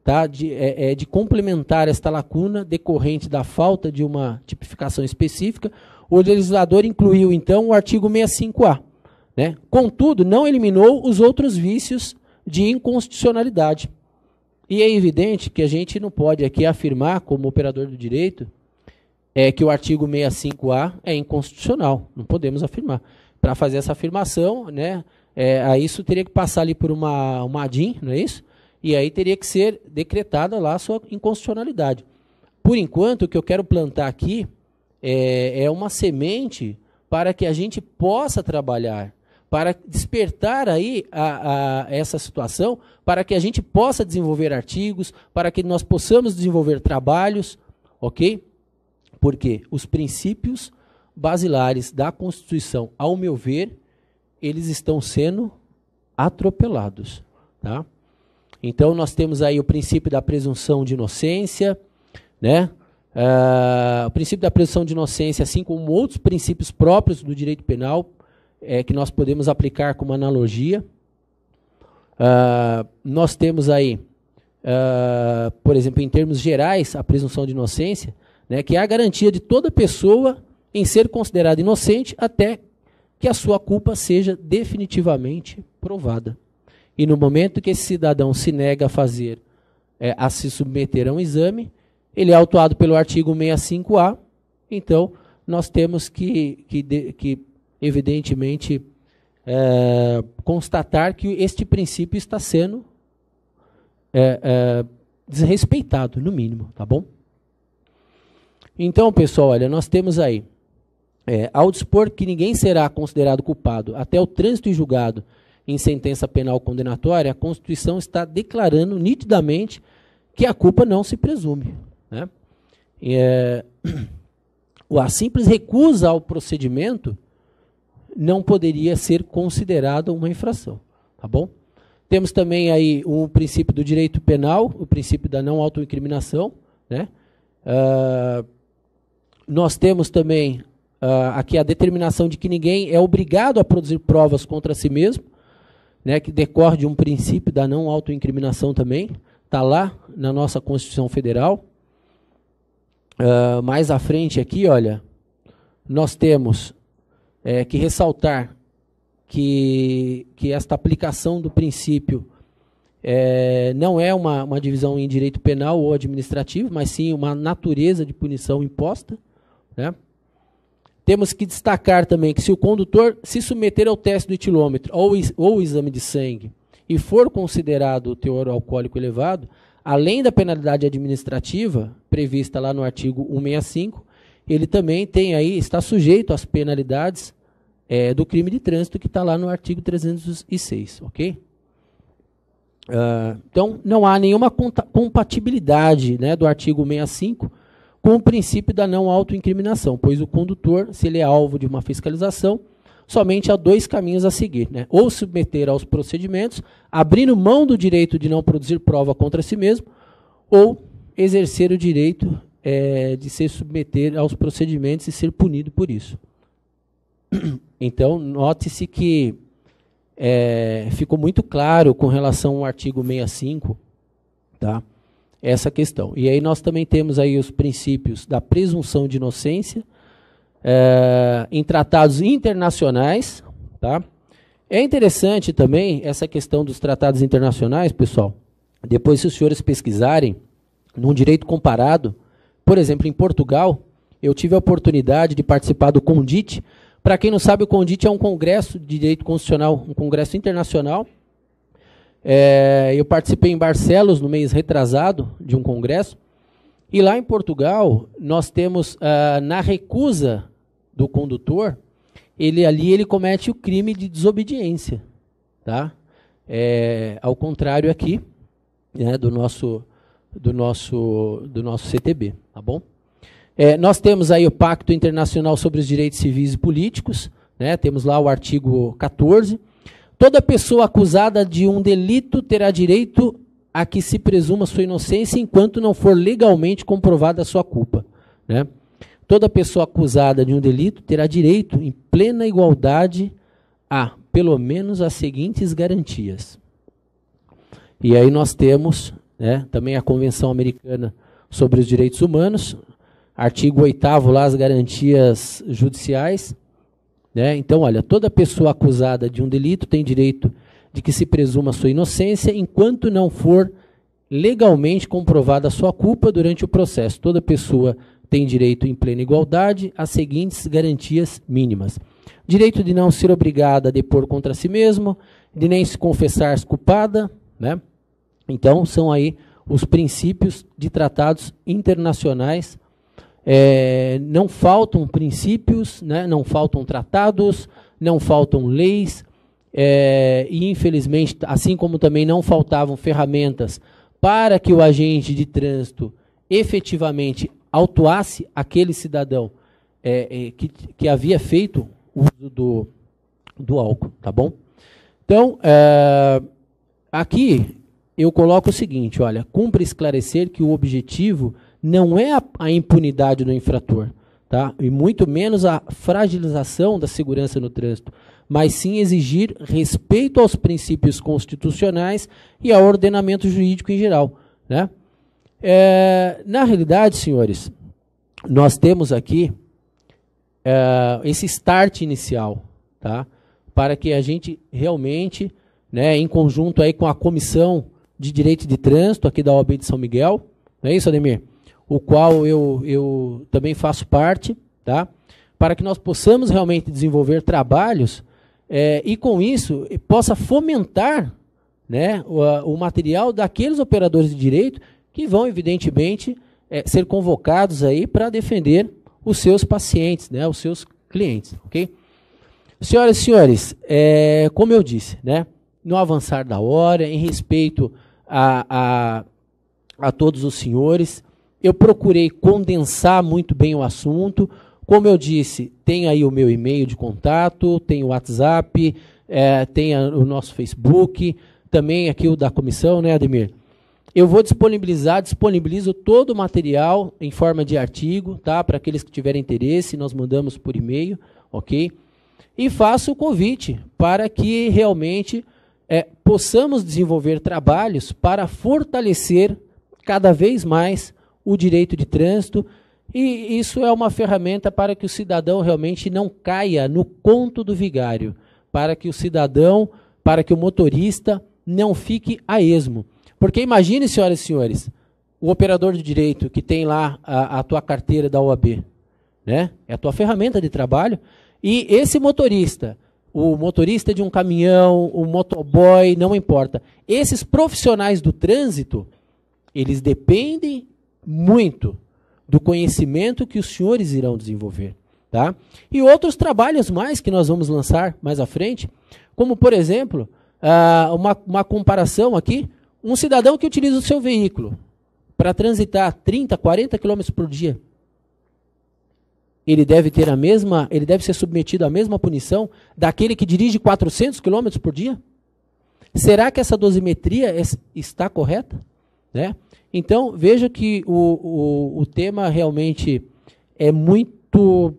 tá, de complementar esta lacuna decorrente da falta de uma tipificação específica, o legislador incluiu, então, o artigo 65A. Né? Contudo, não eliminou os outros vícios de inconstitucionalidade. E é evidente que a gente não pode aqui afirmar, como operador do direito, que o artigo 65A é inconstitucional. Não podemos afirmar. Para fazer essa afirmação, né, aí isso teria que passar ali por uma ADIM, não é isso? E aí teria que ser decretada lá a sua inconstitucionalidade. Por enquanto, o que eu quero plantar aqui é uma semente para que a gente possa trabalhar, para despertar aí essa situação, para que a gente possa desenvolver artigos, para que nós possamos desenvolver trabalhos, ok? Porque os princípios basilares da Constituição, ao meu ver, eles estão sendo atropelados, tá? Então, nós temos aí o princípio da presunção de inocência, né? O princípio da presunção de inocência, assim como outros princípios próprios do direito penal, que nós podemos aplicar como analogia. Nós temos aí, por exemplo, em termos gerais, a presunção de inocência, né, que é a garantia de toda pessoa em ser considerada inocente até que a sua culpa seja definitivamente provada. E no momento que esse cidadão se nega a se submeter a um exame, ele é autuado pelo artigo 65A, então nós temos que evidentemente, constatar que este princípio está sendo desrespeitado, no mínimo, tá bom? Então, pessoal, olha, nós temos aí, ao dispor que ninguém será considerado culpado até o trânsito em julgado em sentença penal condenatória, a Constituição está declarando nitidamente que a culpa não se presume, né? A simples recusa ao procedimento não poderia ser considerada uma infração, tá bom? Temos também aí o princípio do direito penal, o princípio da não autoincriminação, né? Nós temos também aqui a determinação de que ninguém é obrigado a produzir provas contra si mesmo, né, que decorre de um princípio da não autoincriminação também, está lá na nossa Constituição Federal. Mais à frente aqui, olha, nós temos que ressaltar que esta aplicação do princípio não é uma divisão em direito penal ou administrativo, mas sim uma natureza de punição imposta, né? Temos que destacar também que se o condutor se submeter ao teste do etilômetro ou o exame de sangue e for considerado o teor alcoólico elevado, além da penalidade administrativa prevista lá no artigo 165, ele também está sujeito às penalidades do crime de trânsito que está lá no artigo 306, ok? Então, não há nenhuma compatibilidade, né, do artigo 165 com o princípio da não autoincriminação, pois o condutor, se ele é alvo de uma fiscalização, somente há dois caminhos a seguir, né? Ou submeter aos procedimentos, abrindo mão do direito de não produzir prova contra si mesmo, ou exercer o direito de se submeter aos procedimentos e ser punido por isso. Então, note-se que ficou muito claro com relação ao artigo 65, tá? Essa questão. E aí nós também temos aí os princípios da presunção de inocência em tratados internacionais, tá? É interessante também essa questão dos tratados internacionais, pessoal. Depois, se os senhores pesquisarem, num direito comparado, por exemplo, em Portugal, eu tive a oportunidade de participar do CONDIT. Para quem não sabe, o CONDIT é um congresso de direito constitucional, um congresso internacional. Eu participei em Barcelos, no mês retrasado, de um congresso, E lá em Portugal, nós temos, na recusa do condutor, ele comete o crime de desobediência. Tá? Ao contrário aqui, né, do nosso CTB. Tá bom? Nós temos aí o Pacto Internacional sobre os Direitos Civis e Políticos, né, temos lá o artigo 14. Toda pessoa acusada de um delito terá direito a que se presuma sua inocência enquanto não for legalmente comprovada a sua culpa. Né? Toda pessoa acusada de um delito terá direito, em plena igualdade, a, pelo menos, as seguintes garantias. E aí nós temos, né, também a Convenção Americana sobre os Direitos Humanos, artigo 8º lá, as garantias judiciais. Né? Então, olha, toda pessoa acusada de um delito tem direito de que se presuma sua inocência enquanto não for legalmente comprovada a sua culpa durante o processo. Toda pessoa tem direito em plena igualdade às seguintes garantias mínimas. Direito de não ser obrigada a depor contra si mesmo, de nem se confessar culpada. Né? Então, são aí os princípios de tratados internacionais. Não faltam princípios, né? Não faltam tratados, não faltam leis, e infelizmente, assim como também não faltavam ferramentas para que o agente de trânsito efetivamente autuasse aquele cidadão que havia feito uso do álcool, tá bom? Então, aqui eu coloco o seguinte, olha, cumpre esclarecer que o objetivo não é a impunidade do infrator, tá? E muito menos a fragilização da segurança no trânsito, mas sim exigir respeito aos princípios constitucionais e ao ordenamento jurídico em geral. Né? Na realidade, senhores, nós temos aqui esse start inicial, tá? Para que a gente realmente, né, em conjunto aí com a Comissão de Direito de Trânsito aqui da OAB de São Miguel, não é isso, Ademir? O qual eu também faço parte, tá? Para que nós possamos realmente desenvolver trabalhos e, com isso, possa fomentar, né, o material daqueles operadores de direito que vão, evidentemente, ser convocados aí para defender os seus pacientes, né, os seus clientes. Ok? Senhoras e senhores, como eu disse, né, no avançar da hora, em respeito a todos os senhores, eu procurei condensar muito bem o assunto. Como eu disse, tem aí o meu e-mail de contato, tem o WhatsApp, tem o nosso Facebook, também aqui o da comissão, né, Ademir? Eu vou disponibilizo todo o material em forma de artigo, tá? Para aqueles que tiverem interesse, nós mandamos por e-mail, ok? E faço o convite para que realmente possamos desenvolver trabalhos para fortalecer cada vez mais o direito de trânsito, e isso é uma ferramenta para que o cidadão realmente não caia no conto do vigário, para que o motorista não fique a esmo. Porque imagine, senhoras e senhores, o operador de direito que tem lá a tua carteira da OAB, né? É a tua ferramenta de trabalho, e esse motorista, o motorista de um caminhão, o motoboy, não importa, esses profissionais do trânsito, eles dependem muito do conhecimento que os senhores irão desenvolver. Tá? E outros trabalhos mais que nós vamos lançar mais à frente, como, por exemplo, uma comparação aqui, um cidadão que utiliza o seu veículo para transitar 30, 40 km por dia, ele deve ser submetido à mesma punição daquele que dirige 400 km por dia? Será que essa dosimetria está correta? Né? Então, veja que o tema realmente é muito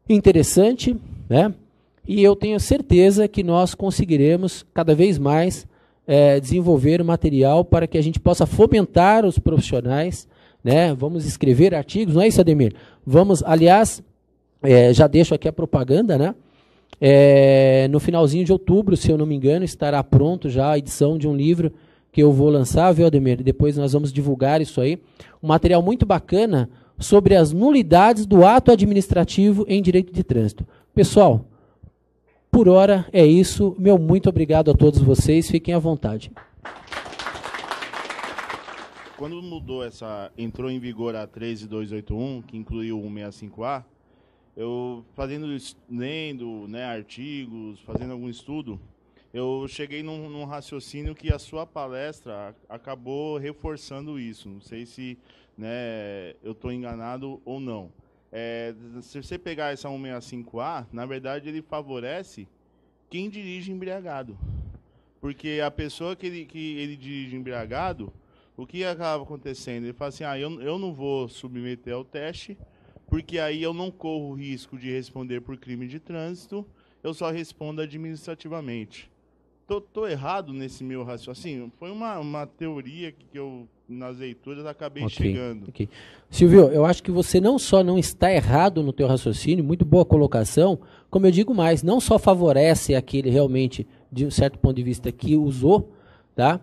interessante, né? E eu tenho certeza que nós conseguiremos cada vez mais desenvolver material para que a gente possa fomentar os profissionais, né? Vamos escrever artigos, não é isso, Ademir? Vamos, aliás, já deixo aqui a propaganda, né? No finalzinho de outubro, se eu não me engano, estará pronto já a edição de um livro que eu vou lançar, viu, Ademir? Depois nós vamos divulgar isso aí. Um material muito bacana sobre as nulidades do ato administrativo em direito de trânsito. Pessoal, por hora é isso. Meu muito obrigado a todos vocês. Fiquem à vontade. quando entrou em vigor a 13281, que incluiu o 165A, eu lendo, né, artigos, fazendo algum estudo, eu cheguei num raciocínio que a sua palestra acabou reforçando isso. Não sei se, né, eu estou enganado ou não. Se você pegar essa 165A, na verdade ele favorece quem dirige embriagado. Porque a pessoa que ele dirige embriagado, o que acaba acontecendo? Ele fala assim, eu não vou submeter ao teste, porque aí eu não corro o risco de responder por crime de trânsito, eu só respondo administrativamente. Tô errado nesse meu raciocínio? Assim, foi uma teoria que eu, nas leituras, acabei chegando. Okay. Silvio, eu acho que você não só não está errado no teu raciocínio, muito boa colocação, como eu digo mais, não só favorece aquele realmente, de um certo ponto de vista, que usou, tá?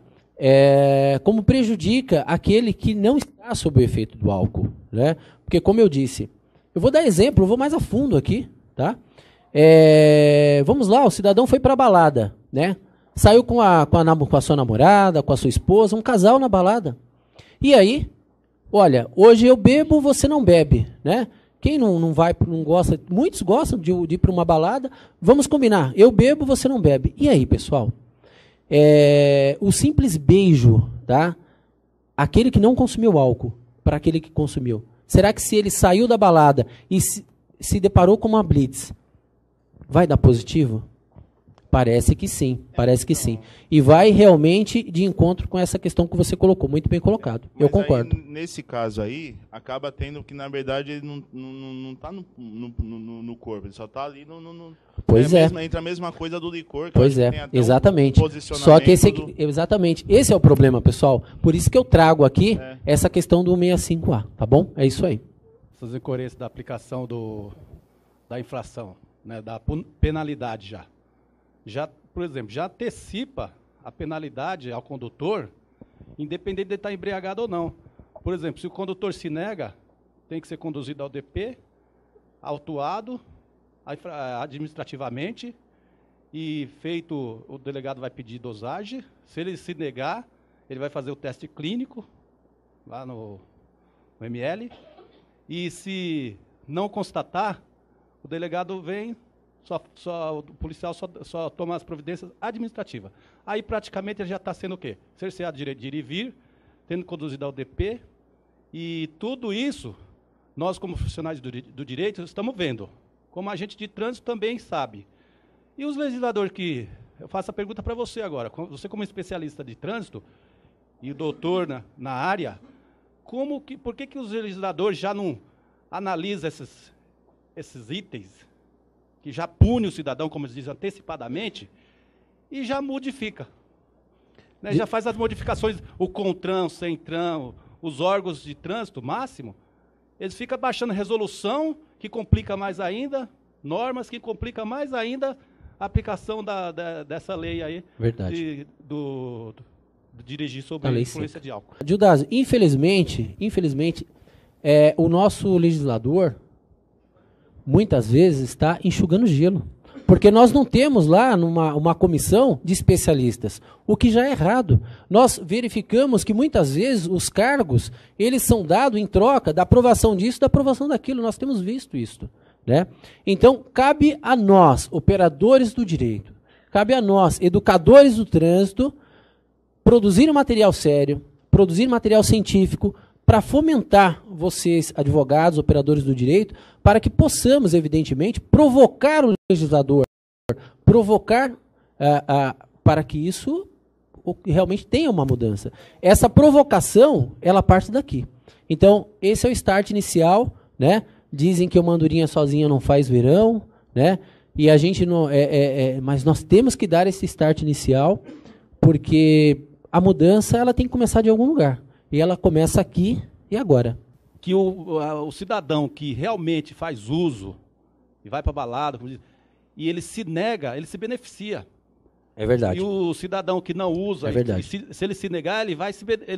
Como prejudica aquele que não está sob o efeito do álcool, né? Porque, como eu disse, eu vou dar exemplo, eu vou mais a fundo aqui, tá? Vamos lá, o cidadão foi para a balada, né? Saiu com a sua namorada, com a sua esposa, um casal na balada. E aí, olha, hoje eu bebo, você não bebe, né? Quem não gosta, muitos gostam de ir para uma balada, vamos combinar, eu bebo, você não bebe. E aí, pessoal? O simples beijo, tá? Aquele que não consumiu álcool, para aquele que consumiu. Será que se ele saiu da balada e se deparou com uma blitz, vai dar positivo? Parece que sim, parece que sim. E vai realmente de encontro com essa questão que você colocou, muito bem colocado. Eu concordo. Aí, nesse caso aí, acaba tendo que, na verdade, ele não está no corpo, ele só está ali Pois é. Entra a mesma coisa do licor. Que pois é, exatamente. Só que exatamente, esse é o problema, pessoal. Por isso que eu trago aqui essa questão do 65A, tá bom? É isso aí. Essas incoerências da aplicação da infração, né, da penalidade já, por exemplo, já antecipa a penalidade ao condutor, independente de estar embriagado ou não. Por exemplo, se o condutor se nega, tem que ser conduzido ao DP, autuado administrativamente, e feito, o delegado vai pedir dosagem. Se ele se negar, ele vai fazer o teste clínico, lá no ML, e se não constatar, o delegado vem, o policial só toma as providências administrativas. Aí, praticamente, ele já está sendo o quê? Cerceado o direito de ir e vir, tendo conduzido ao DP, e tudo isso, nós, como profissionais do direito, estamos vendo. Como agente de trânsito também sabe. E os legisladores que... Eu faço a pergunta para você agora. Você, como especialista de trânsito, e o doutor na área, por que os legisladores já não analisam esses itens, que já pune o cidadão, como eles dizem, antecipadamente, e já modifica. Né? Já faz as modificações, o CONTRAN, o CENTRAN, os órgãos de trânsito máximo, eles ficam baixando resolução, que complica mais ainda, normas que complica mais ainda a aplicação dessa lei aí. Verdade. Do dirigir sob a influência de álcool. Gildásio, infelizmente, o nosso legislador, muitas vezes, está enxugando gelo. Porque nós não temos lá uma comissão de especialistas, o que já é errado. Nós verificamos que muitas vezes os cargos, eles são dados em troca da aprovação disso, da aprovação daquilo. Nós temos visto isso, né? Então, cabe a nós, operadores do direito, cabe a nós, educadores do trânsito, produzir um material sério, produzir material científico, para fomentar vocês, advogados, operadores do direito, para que possamos, evidentemente, provocar o legislador, para que isso realmente tenha uma mudança. Essa provocação, ela parte daqui. Então, esse é o start inicial, né? Dizem que uma andorinha sozinha não faz verão, né? E a gente não... mas nós temos que dar esse start inicial, porque a mudança ela tem que começar de algum lugar. E ela começa aqui e agora. Que o cidadão que realmente faz uso e vai para a balada, como diz, e ele se nega, ele se beneficia. É verdade. E o cidadão que não usa, é verdade. Se ele se negar, ele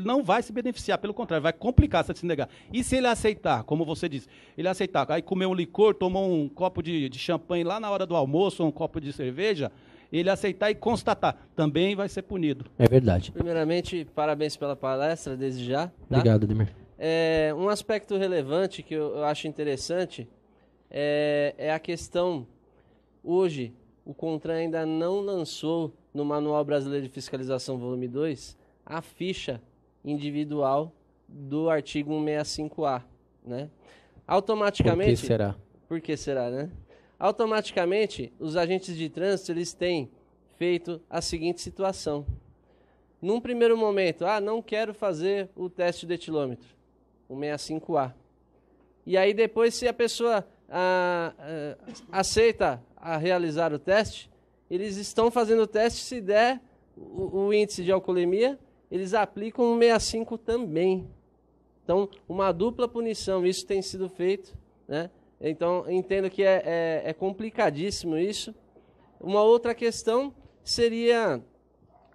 não vai se beneficiar, pelo contrário, vai complicar se ele se negar. E se ele aceitar, como você disse, ele aceitar, aí comer um licor, tomou um copo de champanhe lá na hora do almoço, ou um copo de cerveja, ele aceitar e constatar, também vai ser punido. É verdade. Primeiramente, parabéns pela palestra, desde já. Tá? Obrigado, Ademir. Um aspecto relevante que eu acho interessante é a questão, hoje, o CONTRAN ainda não lançou no Manual Brasileiro de Fiscalização, volume 2, a ficha individual do artigo 165A, né? Automaticamente... Por que será? Por que será, né? Automaticamente, os agentes de trânsito, eles têm feito a seguinte situação. Num primeiro momento, não quero fazer o teste do etilômetro, o 65A. E aí depois, se a pessoa aceita a realizar o teste, eles estão fazendo o teste, se der o índice de alcoolemia, eles aplicam o 65 também. Então, uma dupla punição, isso tem sido feito, né? Então, entendo que é complicadíssimo isso. Uma outra questão seria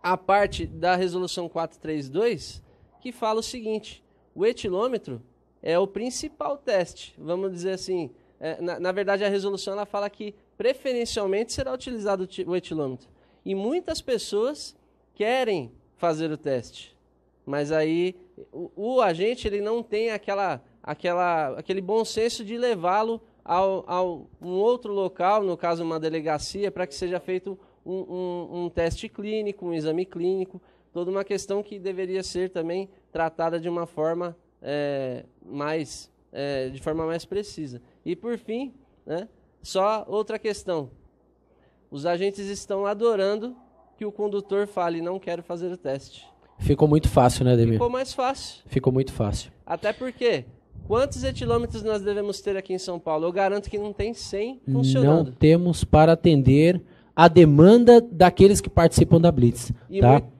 a parte da resolução 432, que fala o seguinte: o etilômetro é o principal teste, vamos dizer assim. Na verdade, a resolução ela fala que preferencialmente será utilizado o etilômetro. E muitas pessoas querem fazer o teste, mas aí o agente ele não tem aquele bom senso de levá-lo a um outro local, no caso uma delegacia, para que seja feito um teste clínico, um exame clínico, toda uma questão que deveria ser também tratada de uma forma mais precisa. E por fim, né, só outra questão, os agentes estão adorando que o condutor fale, não quero fazer o teste. Ficou muito fácil, né, Ademir? Ficou mais fácil. Ficou muito fácil. Até porque, quantos etilômetros nós devemos ter aqui em São Paulo? Eu garanto que não tem 100 funcionando. Não temos para atender a demanda daqueles que participam da Blitz.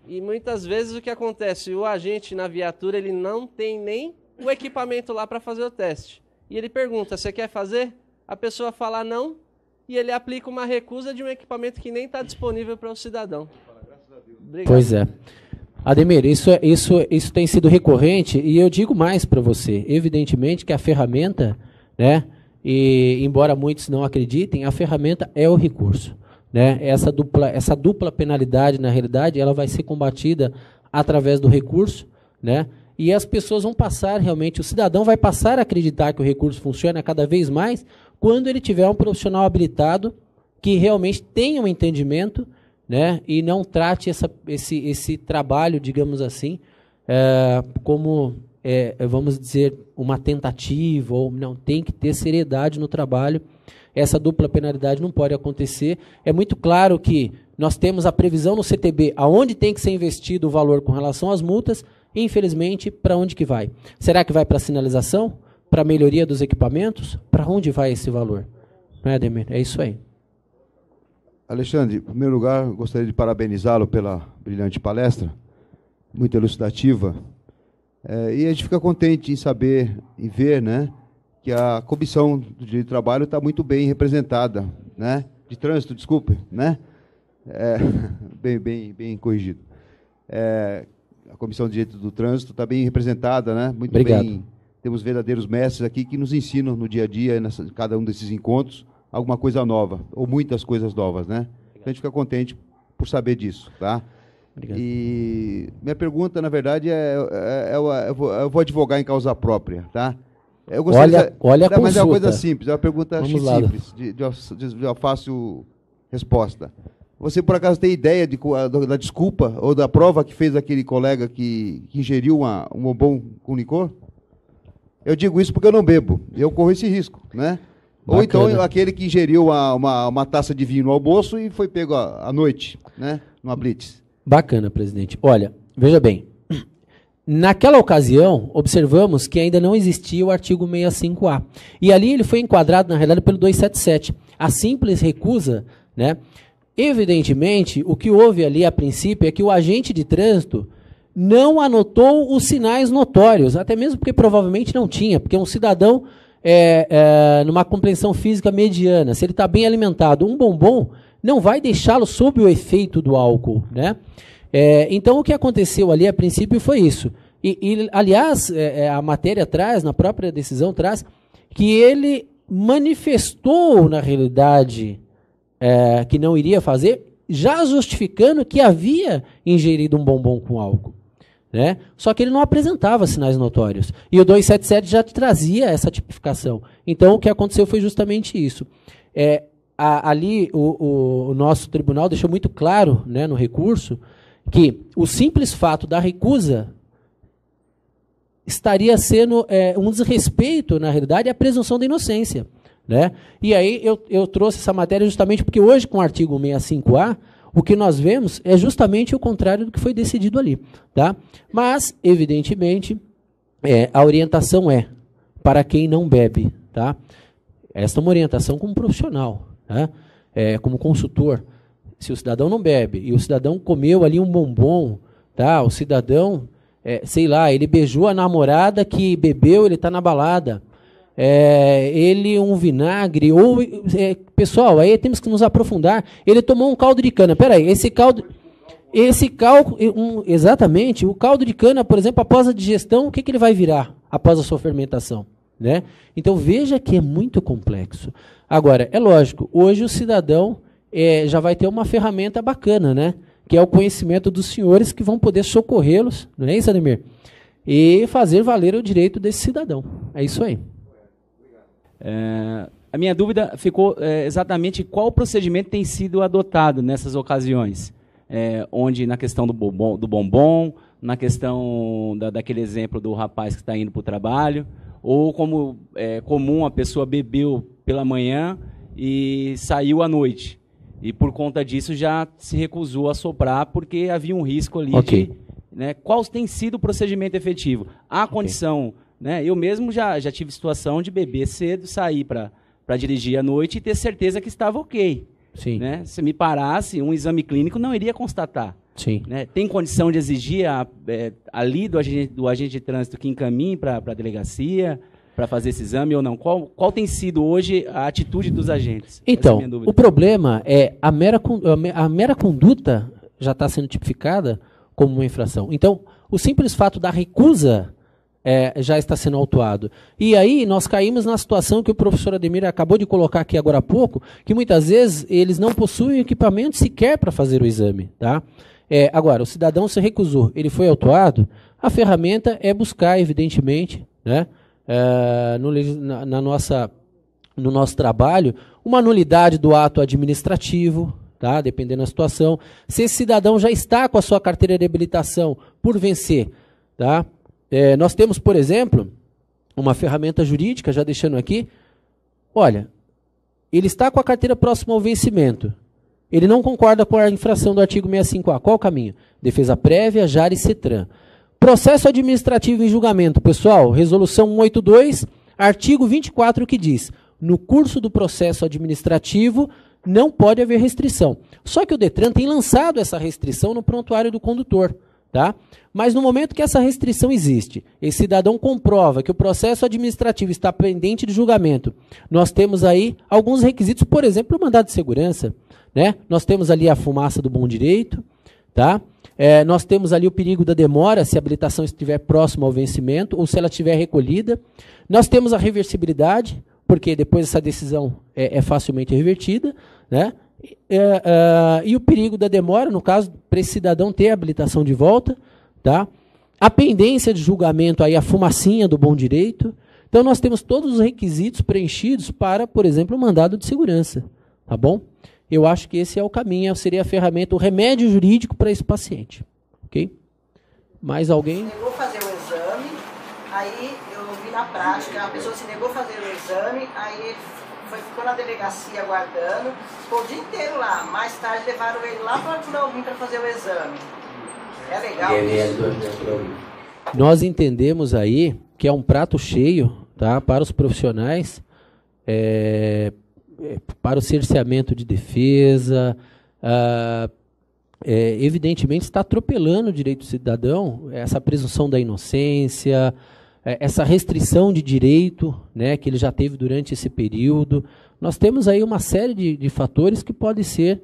E muitas vezes o que acontece? O agente na viatura, ele não tem nem o equipamento lá para fazer o teste. E ele pergunta, você quer fazer? A pessoa fala não, e ele aplica uma recusa de um equipamento que nem está disponível para o cidadão. Obrigado. Pois é. Ademir, isso tem sido recorrente, e eu digo mais para você. Evidentemente que a ferramenta, né, e embora muitos não acreditem, a ferramenta é o recurso. Né? Essa dupla penalidade, na realidade, ela vai ser combatida através do recurso, né? E as pessoas vão passar realmente, o cidadão vai passar a acreditar que o recurso funciona cada vez mais quando ele tiver um profissional habilitado que realmente tenha um entendimento, né? E não trate esse trabalho, digamos assim, como, vamos dizer, uma tentativa, ou não, tem que ter seriedade no trabalho. Essa dupla penalidade não pode acontecer. É muito claro que nós temos a previsão no CTB, aonde tem que ser investido o valor com relação às multas, e, infelizmente, para onde que vai? Será que vai para a sinalização? Para a melhoria dos equipamentos? Para onde vai esse valor? Não é, Ademir? É isso aí. Alexandre, em primeiro lugar, gostaria de parabenizá-lo pela brilhante palestra, muito elucidativa. E a gente fica contente em saber e ver, né, que a Comissão do Direito do Trabalho está muito bem representada, né? De trânsito, desculpe, né? Bem corrigido. A Comissão de Direito do Trânsito está bem representada, né? Muito Obrigado. Bem. Temos verdadeiros mestres aqui que nos ensinam no dia a dia, em cada um desses encontros, alguma coisa nova, ou muitas coisas novas, né? Então a gente fica contente por saber disso, tá? Obrigado. E minha pergunta, na verdade, eu vou advogar em causa própria, tá? Eu olha a consulta. Mas é uma coisa simples, é uma pergunta simples, de fácil resposta. Você, por acaso, tem ideia da desculpa ou da prova que fez aquele colega que ingeriu um bombom com licor? Eu digo isso porque eu não bebo, eu corro esse risco, né? Bacana. Ou então aquele que ingeriu uma taça de vinho no almoço e foi pego à noite, né? Numa blitz. Bacana, presidente. Olha, veja bem, naquela ocasião, observamos que ainda não existia o artigo 65A. E ali ele foi enquadrado, na realidade, pelo 277. A simples recusa, né? Evidentemente, o que houve ali a princípio é que o agente de trânsito não anotou os sinais notórios, até mesmo porque provavelmente não tinha, porque um cidadão, numa compreensão física mediana, se ele está bem alimentado, um bombom não vai deixá-lo sob o efeito do álcool, né? Então, o que aconteceu ali a princípio foi isso. Aliás, a matéria traz, na própria decisão traz, que ele manifestou, na realidade, que não iria fazer, já justificando que havia ingerido um bombom com álcool. Né? Só que ele não apresentava sinais notórios. E o 277 já trazia essa tipificação. Então, o que aconteceu foi justamente isso. Ali, o nosso tribunal deixou muito claro, né, no recurso, que o simples fato da recusa estaria sendo um desrespeito, na realidade, à presunção da inocência. Né? E aí eu trouxe essa matéria justamente porque hoje, com o artigo 65A, o que nós vemos é justamente o contrário do que foi decidido ali. Tá? Mas, evidentemente, a orientação é para quem não bebe. Tá? Esta é uma orientação como profissional, tá? Como consultor. Se o cidadão não bebe e o cidadão comeu ali um bombom, tá? O cidadão, sei lá, ele beijou a namorada que bebeu, ele está na balada. Ele um vinagre, ou pessoal, aí temos que nos aprofundar. Ele tomou um caldo de cana. Peraí, exatamente, o caldo de cana, por exemplo, após a digestão, o que ele vai virar após a sua fermentação? Né? Então veja que é muito complexo. Agora, é lógico, hoje o cidadão já vai ter uma ferramenta bacana, né? Que é o conhecimento dos senhores que vão poder socorrê-los, não é isso, Ademir? E fazer valer o direito desse cidadão. É isso aí. A minha dúvida ficou exatamente qual procedimento tem sido adotado nessas ocasiões, onde na questão do bombom, na questão daquele exemplo do rapaz que está indo para o trabalho, ou como é comum, a pessoa bebeu pela manhã e saiu à noite. E por conta disso já se recusou a soprar porque havia um risco ali de... Né, qual tem sido o procedimento efetivo? Há condição... Né, eu mesmo já tive situação de beber cedo, sair para dirigir à noite e ter certeza que estava ok. Sim. Né? Se me parasse, um exame clínico não iria constatar. Sim. Né? Tem condição de exigir ali do agente de trânsito que encaminhe para a delegacia para fazer esse exame ou não? Qual tem sido hoje a atitude dos agentes? Então, o problema é a mera conduta já está sendo tipificada como uma infração. Então, o simples fato da recusa já está sendo autuado. E aí nós caímos na situação que o professor Ademir acabou de colocar aqui agora há pouco, que muitas vezes eles não possuem equipamento sequer para fazer o exame. Tá? Agora, o cidadão se recusou, ele foi autuado, a ferramenta é buscar, evidentemente, né, no nosso trabalho, uma nulidade do ato administrativo, tá, dependendo da situação. Se esse cidadão já está com a sua carteira de habilitação por vencer, tá? Nós temos, por exemplo, uma ferramenta jurídica, já deixando aqui, olha, ele está com a carteira próxima ao vencimento, ele não concorda com a infração do artigo 65A, qual o caminho? Defesa prévia, JAR e CETRAN. Processo administrativo em julgamento, pessoal, resolução 182, artigo 24, que diz, no curso do processo administrativo não pode haver restrição. Só que o DETRAN tem lançado essa restrição no prontuário do condutor. Tá? Mas no momento que essa restrição existe, esse cidadão comprova que o processo administrativo está pendente de julgamento, nós temos aí alguns requisitos, por exemplo, o mandado de segurança, né? Nós temos ali a fumaça do bom direito, tá? Nós temos ali o perigo da demora, se a habilitação estiver próxima ao vencimento ou se ela estiver recolhida. Nós temos a reversibilidade, porque depois essa decisão é facilmente revertida, né? E o perigo da demora, no caso, para esse cidadão ter a habilitação de volta, tá? A pendência de julgamento, aí a fumacinha do bom direito. Então, nós temos todos os requisitos preenchidos para, por exemplo, o mandado de segurança. Tá bom? Eu acho que esse é o caminho, seria a ferramenta, o remédio jurídico para esse paciente. Ok? Mais alguém? Se negou fazer o exame, aí eu vi na prática, a pessoa se negou fazer o exame, aí ficou na delegacia aguardando, ficou o dia inteiro lá. Mais tarde levaram ele lá para Fleury para fazer o exame. É legal isso? Nós entendemos aí que é um prato cheio, tá, para os profissionais, para o cerceamento de defesa, evidentemente está atropelando o direito do cidadão, essa presunção da inocência, essa restrição de direito, né, que ele já teve durante esse período. Nós temos aí uma série de fatores que podem ser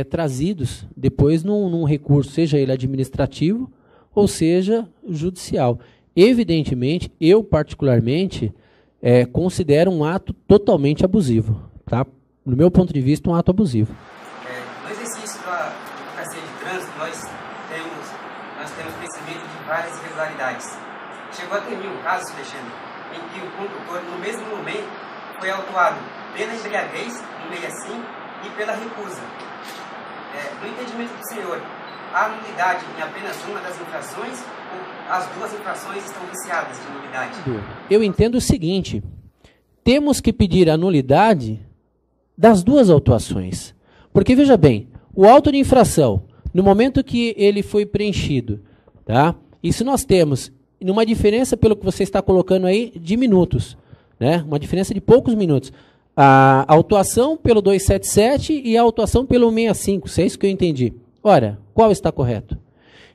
trazidos depois num recurso, seja ele administrativo ou seja judicial. Evidentemente, eu particularmente considero um ato totalmente abusivo. Tá? No meu ponto de vista, um ato abusivo. No exercício irregularidades. Chegou a ter um caso, Alexandre, em que o condutor, no mesmo momento, foi autuado pela embriaguez, no 65, e pela recusa. No entendimento do senhor, há nulidade em apenas uma das infrações ou as duas infrações estão viciadas de nulidade? Eu entendo o seguinte, temos que pedir a nulidade das duas autuações. Porque, veja bem, o auto de infração, no momento que ele foi preenchido, tá? Isso nós temos uma diferença, pelo que você está colocando aí, de minutos, né? Uma diferença de poucos minutos. A autuação pelo 277 e a autuação pelo 65, se é isso que eu entendi. Ora, qual está correto?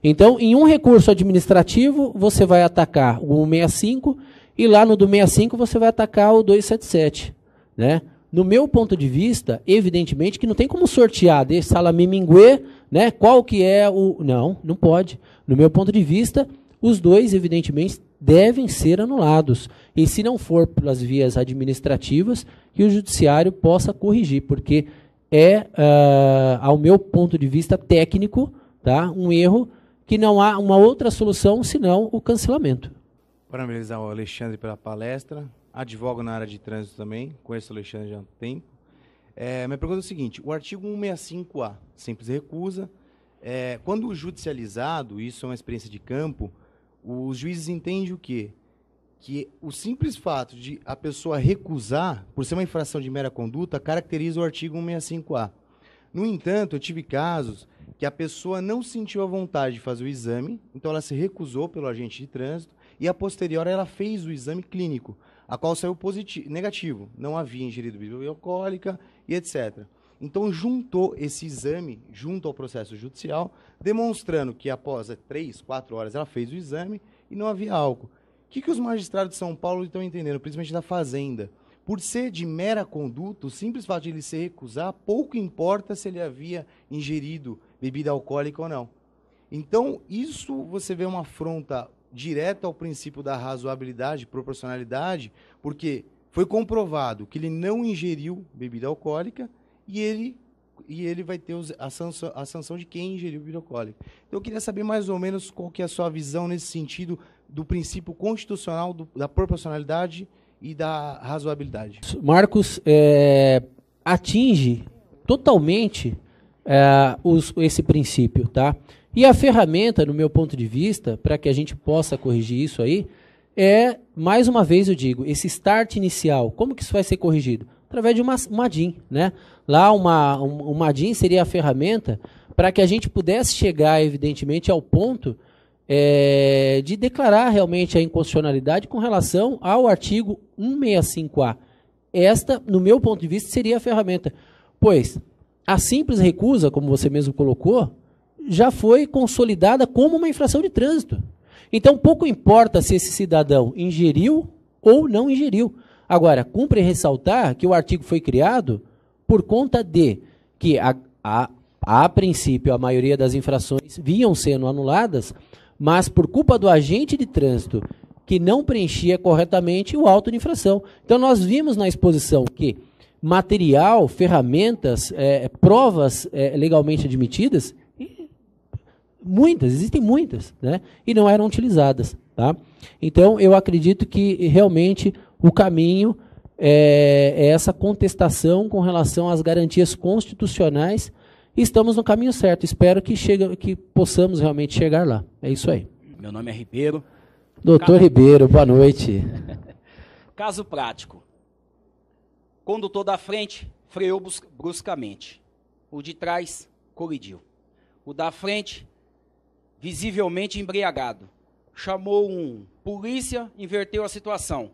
Então, em um recurso administrativo, você vai atacar o 165 e lá no do 65 você vai atacar o 277, né? No meu ponto de vista, evidentemente que não tem como sortear de salame minguê, né? Qual que é o... Não pode. No meu ponto de vista, os dois, evidentemente, devem ser anulados. E se não for pelas vias administrativas, que o judiciário possa corrigir, porque é, ao meu ponto de vista técnico, tá, um erro que não há uma outra solução senão o cancelamento. Parabenizar o Alexandre pela palestra. Advogo na área de trânsito também, conheço o Alexandre já há um tempo. Minha pergunta é o seguinte, o artigo 165A, simples recusa, quando judicializado, isso é uma experiência de campo, os juízes entendem o quê? Que o simples fato de a pessoa recusar, por ser uma infração de mera conduta, caracteriza o artigo 165A. No entanto, eu tive casos que a pessoa não sentiu a vontade de fazer o exame, então ela se recusou pelo agente de trânsito, e a posterior ela fez o exame clínico, a qual saiu negativo, não havia ingerido bebida alcoólica e etc. Então juntou esse exame junto ao processo judicial, demonstrando que após 3, 4 horas ela fez o exame e não havia álcool. O que os magistrados de São Paulo estão entendendo, principalmente da Fazenda? Por ser de mera conduta, o simples fato de ele se recusar, pouco importa se ele havia ingerido bebida alcoólica ou não. Então, isso você vê uma afronta direta ao princípio da razoabilidade, proporcionalidade, porque foi comprovado que ele não ingeriu bebida alcoólica e ele vai ter a sanção de quem ingeriu bebida alcoólica. Então, eu queria saber mais ou menos qual que é a sua visão nesse sentido do princípio constitucional da proporcionalidade e da razoabilidade. Marcos atinge totalmente esse princípio, tá? E a ferramenta, no meu ponto de vista, para que a gente possa corrigir isso aí, mais uma vez eu digo, esse start inicial, como que isso vai ser corrigido? Através de uma DIN, né? Lá uma DIN seria a ferramenta para que a gente pudesse chegar, evidentemente, ao ponto de declarar realmente a inconstitucionalidade com relação ao artigo 165A. Esta, no meu ponto de vista, seria a ferramenta. Pois, a simples recusa, como você mesmo colocou, já foi consolidada como uma infração de trânsito. Então, pouco importa se esse cidadão ingeriu ou não ingeriu. Agora, cumpre ressaltar que o artigo foi criado por conta de que, a princípio, a maioria das infrações vinham sendo anuladas, mas por culpa do agente de trânsito que não preenchia corretamente o auto de infração. Então, nós vimos na exposição que material, ferramentas, provas legalmente admitidas, existem muitas, né? E não eram utilizadas, tá? Então, eu acredito que realmente o caminho é essa contestação com relação às garantias constitucionais. Estamos no caminho certo. Espero que possamos realmente chegar lá. É isso aí. Meu nome é Ribeiro. Doutor Ribeiro, boa noite. Caso prático. Condutor da frente freou bruscamente. O de trás colidiu. O da frente, visivelmente embriagado, chamou um polícia, inverteu a situação.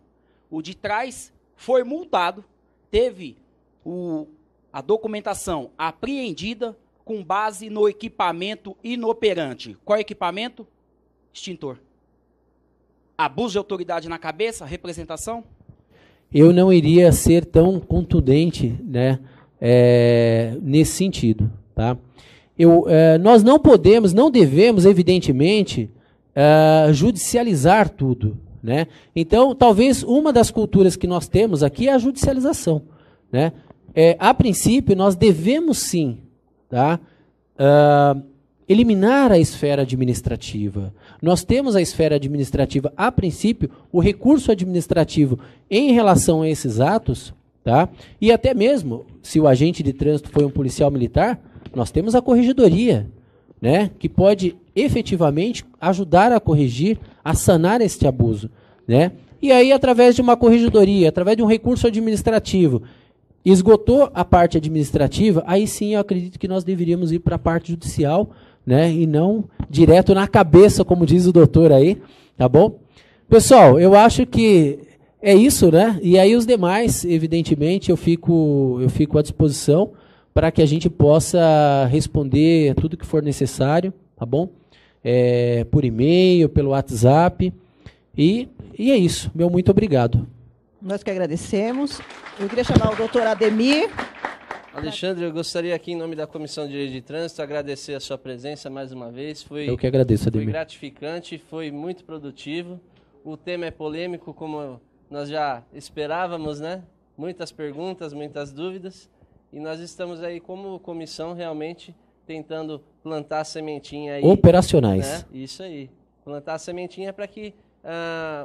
O de trás foi multado, teve a documentação apreendida com base no equipamento inoperante. Qual equipamento? Extintor. Abuso de autoridade na cabeça, representação? Eu não iria ser tão contundente, né, nesse sentido, tá? Nós não podemos, não devemos, evidentemente, judicializar tudo, né? Então, talvez uma das culturas que nós temos aqui é a judicialização, né? A princípio, nós devemos sim, tá, eliminar a esfera administrativa. Nós temos a esfera administrativa, a princípio, o recurso administrativo em relação a esses atos, tá? E até mesmo, se o agente de trânsito foi um policial militar, nós temos a corregedoria, né? Que pode efetivamente ajudar a corrigir, a sanar este abuso, né? E aí, através de uma corregedoria, através de um recurso administrativo, esgotou a parte administrativa, aí sim eu acredito que nós deveríamos ir para a parte judicial, né, e não direto na cabeça, como diz o doutor aí, tá bom? Pessoal, eu acho que é isso, né? E aí os demais, evidentemente, eu fico à disposição para que a gente possa responder tudo que for necessário, tá bom? Por e-mail, pelo WhatsApp, e é isso. Meu muito obrigado. Nós que agradecemos. Eu queria chamar o doutor Ademir. Alexandre, eu gostaria aqui, em nome da Comissão de Direito de Trânsito, agradecer a sua presença mais uma vez. Eu que agradeço, Ademir. Foi gratificante, foi muito produtivo. O tema é polêmico, como nós já esperávamos, né? Muitas perguntas, muitas dúvidas. E nós estamos aí, como comissão, realmente tentando plantar a sementinha aí. Operacionais. Né? Isso aí. Plantar a sementinha para que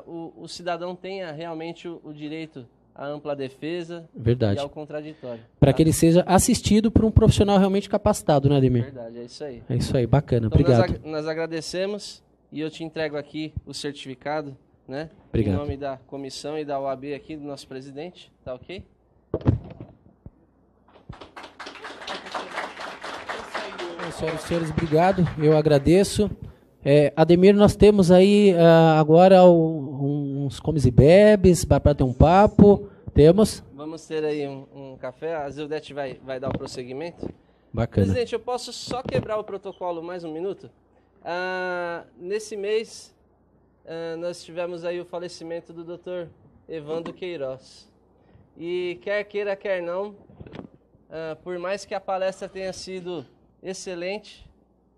o cidadão tenha realmente o direito à ampla defesa. Verdade. E ao contraditório. Para que ele seja assistido por um profissional realmente capacitado, né, Ademir? Verdade, é isso aí. É isso aí, bacana. Então, obrigado. Nós agradecemos e eu te entrego aqui o certificado, né? Obrigado. Em nome da comissão e da OAB aqui, do nosso presidente, tá ok? Senhoras e senhores, obrigado. Eu agradeço. Ademir, nós temos aí agora uns comes e bebes para ter um papo. Temos? Vamos ter aí um café. A Zildete vai dar o prosseguimento. Bacana. Presidente, eu posso só quebrar o protocolo mais um minuto? Nesse mês, nós tivemos aí o falecimento do Dr. Evandro Queiroz. E quer queira, quer não, por mais que a palestra tenha sido excelente,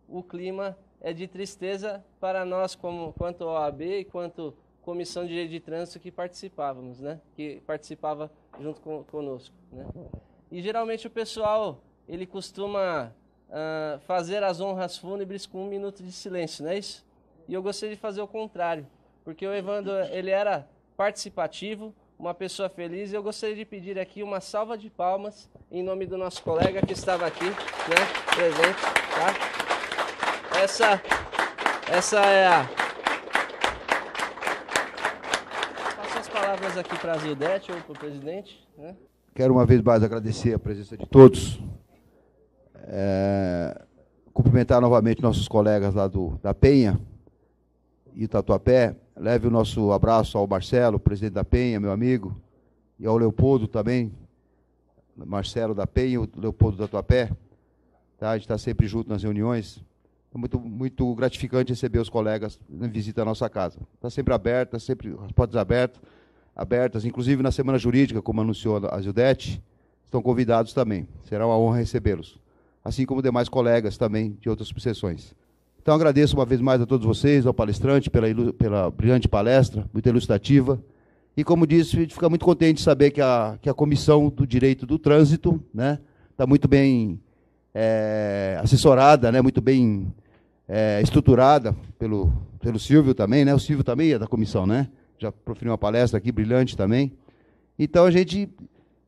o clima é de tristeza para nós, quanto OAB e quanto Comissão de Direito de Trânsito que participávamos, né? Que participava junto conosco, né? E geralmente o pessoal, ele costuma fazer as honras fúnebres com 1 minuto de silêncio, não é isso? E eu gostaria de fazer o contrário, porque o Evandro, ele era participativo, uma pessoa feliz, e eu gostaria de pedir aqui uma salva de palmas em nome do nosso colega que estava aqui, né, presente, tá? Essa é a... Passo as palavras aqui para a Zildete ou para o presidente, né? Quero uma vez mais agradecer a presença de todos, cumprimentar novamente nossos colegas lá da Penha e Tatuapé. Leve o nosso abraço ao Marcelo, presidente da Penha, meu amigo, e ao Leopoldo também, Marcelo da Penha e o Leopoldo da Tatuapé. Tá? A gente está sempre junto nas reuniões. É muito gratificante receber os colegas em visita à nossa casa. Está sempre aberta, sempre as portas abertas, inclusive na Semana Jurídica, como anunciou a Zildete, estão convidados também. Será uma honra recebê-los, assim como demais colegas também de outras subseções. Então, agradeço uma vez mais a todos vocês, ao palestrante, pela brilhante palestra, muito elucidativa. E, como disse, a gente fica muito contente de saber que a Comissão do Direito do Trânsito, né, está muito bem assessorada, né, muito bem estruturada pelo Silvio também, né? O Silvio também é da comissão, né? Já proferiu uma palestra aqui, brilhante também. Então, a gente...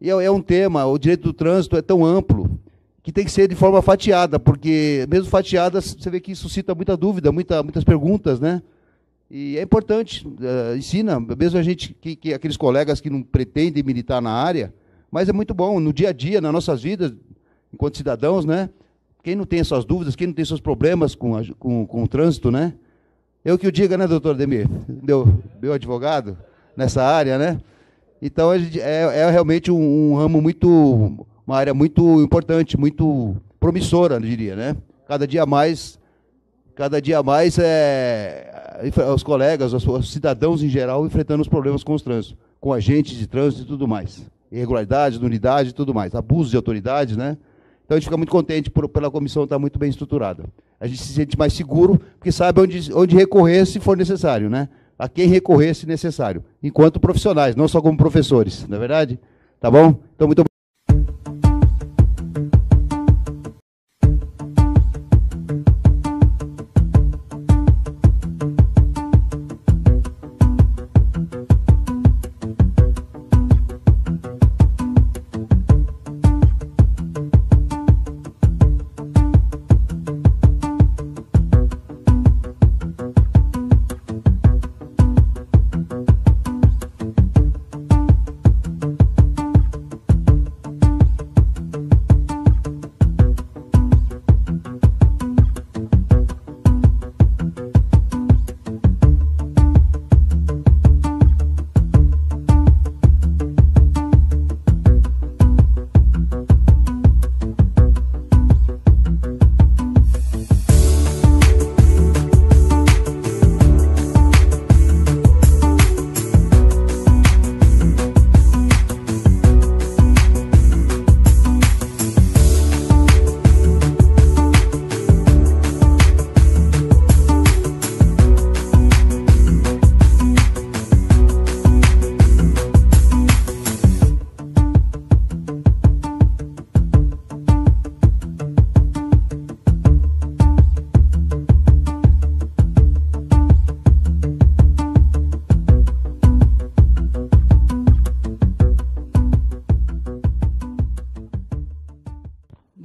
É um tema, o direito do trânsito é tão amplo, que tem que ser de forma fatiada, porque mesmo fatiada, você vê que suscita muita dúvida, muitas perguntas, né? E é importante, ensina, mesmo a gente, aqueles colegas que não pretendem militar na área, mas é muito bom, no dia a dia, nas nossas vidas, enquanto cidadãos, né? Quem não tem suas dúvidas, quem não tem seus problemas com o trânsito, né? Eu que o diga, né, doutor Ademir? Meu advogado nessa área, né? Então, é realmente um ramo uma área muito importante, muito promissora, eu diria, né? Cada dia mais os colegas, os cidadãos em geral, enfrentando os problemas com os trânsitos, com agentes de trânsito e tudo mais. Irregularidades, nulidade e tudo mais. Abusos de autoridades, né? Então, a gente fica muito contente pela comissão estar muito bem estruturada. A gente se sente mais seguro, porque sabe onde recorrer se for necessário, né? A quem recorrer se necessário, enquanto profissionais, não só como professores, não é verdade? Tá bom? Então, muito obrigado.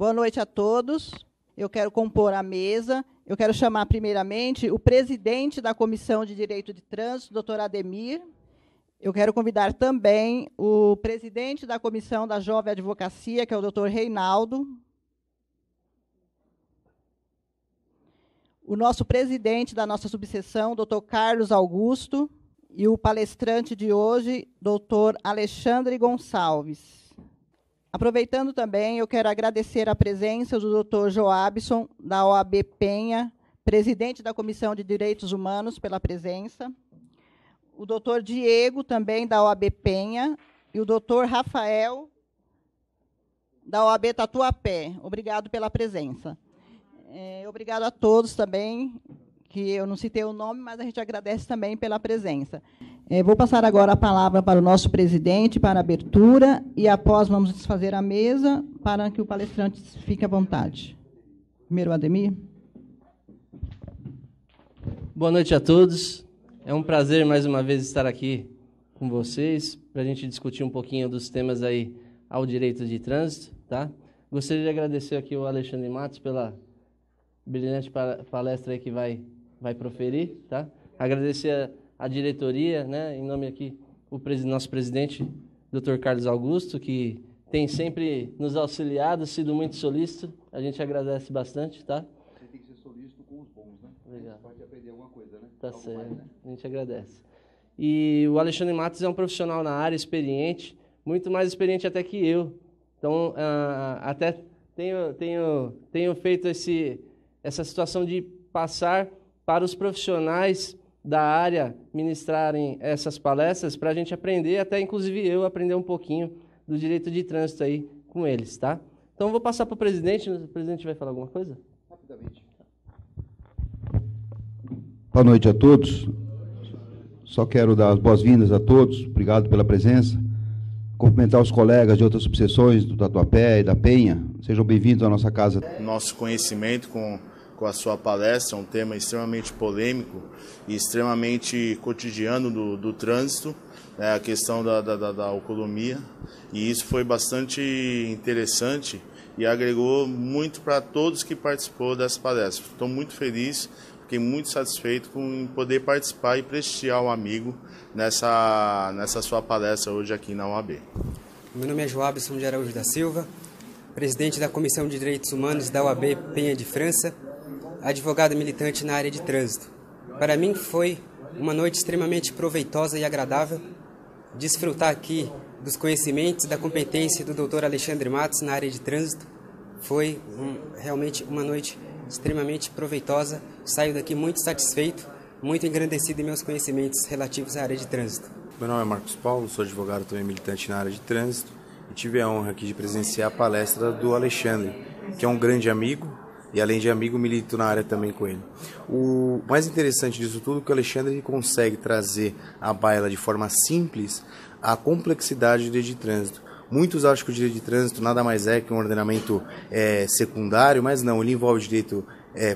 Boa noite a todos. Eu quero compor a mesa. Eu quero chamar, primeiramente, o presidente da Comissão de Direito de Trânsito, doutor Ademir. Eu quero convidar também o presidente da Comissão da Jovem Advocacia, que é o doutor Reinaldo. O nosso presidente da nossa subseção, doutor Carlos Augusto. E o palestrante de hoje, doutor Alexandre Gonçalves. Aproveitando também, eu quero agradecer a presença do doutor Joabson, da OAB Penha, presidente da Comissão de Direitos Humanos, pela presença. O doutor Diego, também da OAB Penha, e o doutor Rafael, da OAB Tatuapé. Obrigado pela presença. Obrigado a todos também, que eu não citei o nome, mas a gente agradece também pela presença. Vou passar agora a palavra para o nosso presidente, para a abertura, e após vamos desfazer a mesa, para que o palestrante fique à vontade. Primeiro, Ademir. Boa noite a todos. É um prazer, mais uma vez, estar aqui com vocês, para a gente discutir um pouquinho dos temas aí ao direito de trânsito. Tá? Gostaria de agradecer aqui ao Alexandre Matos pela brilhante palestra aí que vai proferir. Tá? Agradecer a diretoria, né, em nome aqui o nosso presidente, Dr. Carlos Augusto, que tem sempre nos auxiliado, sido muito solícito. A gente agradece bastante, tá? Você tem que ser solícito com os bons, né? Legal. Pode aprender alguma coisa, né? Tá Algo certo, mais, né? A gente agradece. E o Alexandre Matos é um profissional na área, experiente, muito mais experiente até que eu. Então, até tenho feito essa situação de passar para os profissionais da área ministrarem essas palestras para a gente aprender, até inclusive eu aprender um pouquinho do direito de trânsito aí com eles, tá? Então, vou passar para o presidente. O presidente vai falar alguma coisa? Rapidamente. Boa noite a todos. Só quero dar as boas-vindas a todos. Obrigado pela presença. Cumprimentar os colegas de outras subseções do Tatuapé e da Penha. Sejam bem-vindos à nossa casa. Nosso conhecimento com a sua palestra, um tema extremamente polêmico e extremamente cotidiano do trânsito, né, a questão da alcoolemia, e isso foi bastante interessante e agregou muito para todos que participou dessa palestra. Estou muito feliz, fiquei muito satisfeito com poder participar e prestigiar um amigo nessa sua palestra hoje aqui na UAB. Meu nome é Joabson de Araújo da Silva, presidente da Comissão de Direitos Humanos da UAB Penha de França, advogado militante na área de trânsito. Para mim foi uma noite extremamente proveitosa e agradável desfrutar aqui dos conhecimentos e da competência do Dr. Alexandre Matos na área de trânsito. Foi realmente uma noite extremamente proveitosa. Saio daqui muito satisfeito, muito engrandecido em meus conhecimentos relativos à área de trânsito. Meu nome é Marcos Paulo, sou advogado também militante na área de trânsito e tive a honra aqui de presenciar a palestra do Alexandre, que é um grande amigo, e além de amigo, milito na área também com ele. O mais interessante disso tudo é que o Alexandre consegue trazer à baila de forma simples a complexidade do direito de trânsito. Muitos acham que o direito de trânsito nada mais é que um ordenamento secundário, mas não, ele envolve direito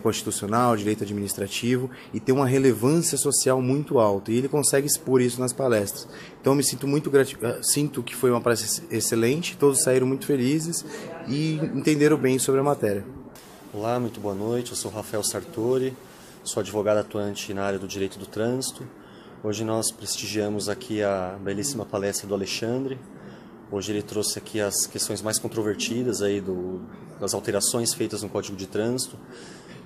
constitucional, direito administrativo e tem uma relevância social muito alta, e ele consegue expor isso nas palestras. Então eu me sinto muito sinto que foi uma palestra excelente, todos saíram muito felizes e entenderam bem sobre a matéria. Olá, muito boa noite, eu sou Rafael Sartori, sou advogado atuante na área do direito do trânsito. Hoje nós prestigiamos aqui a belíssima palestra do Alexandre. Hoje ele trouxe aqui as questões mais controvertidas aí das alterações feitas no Código de Trânsito,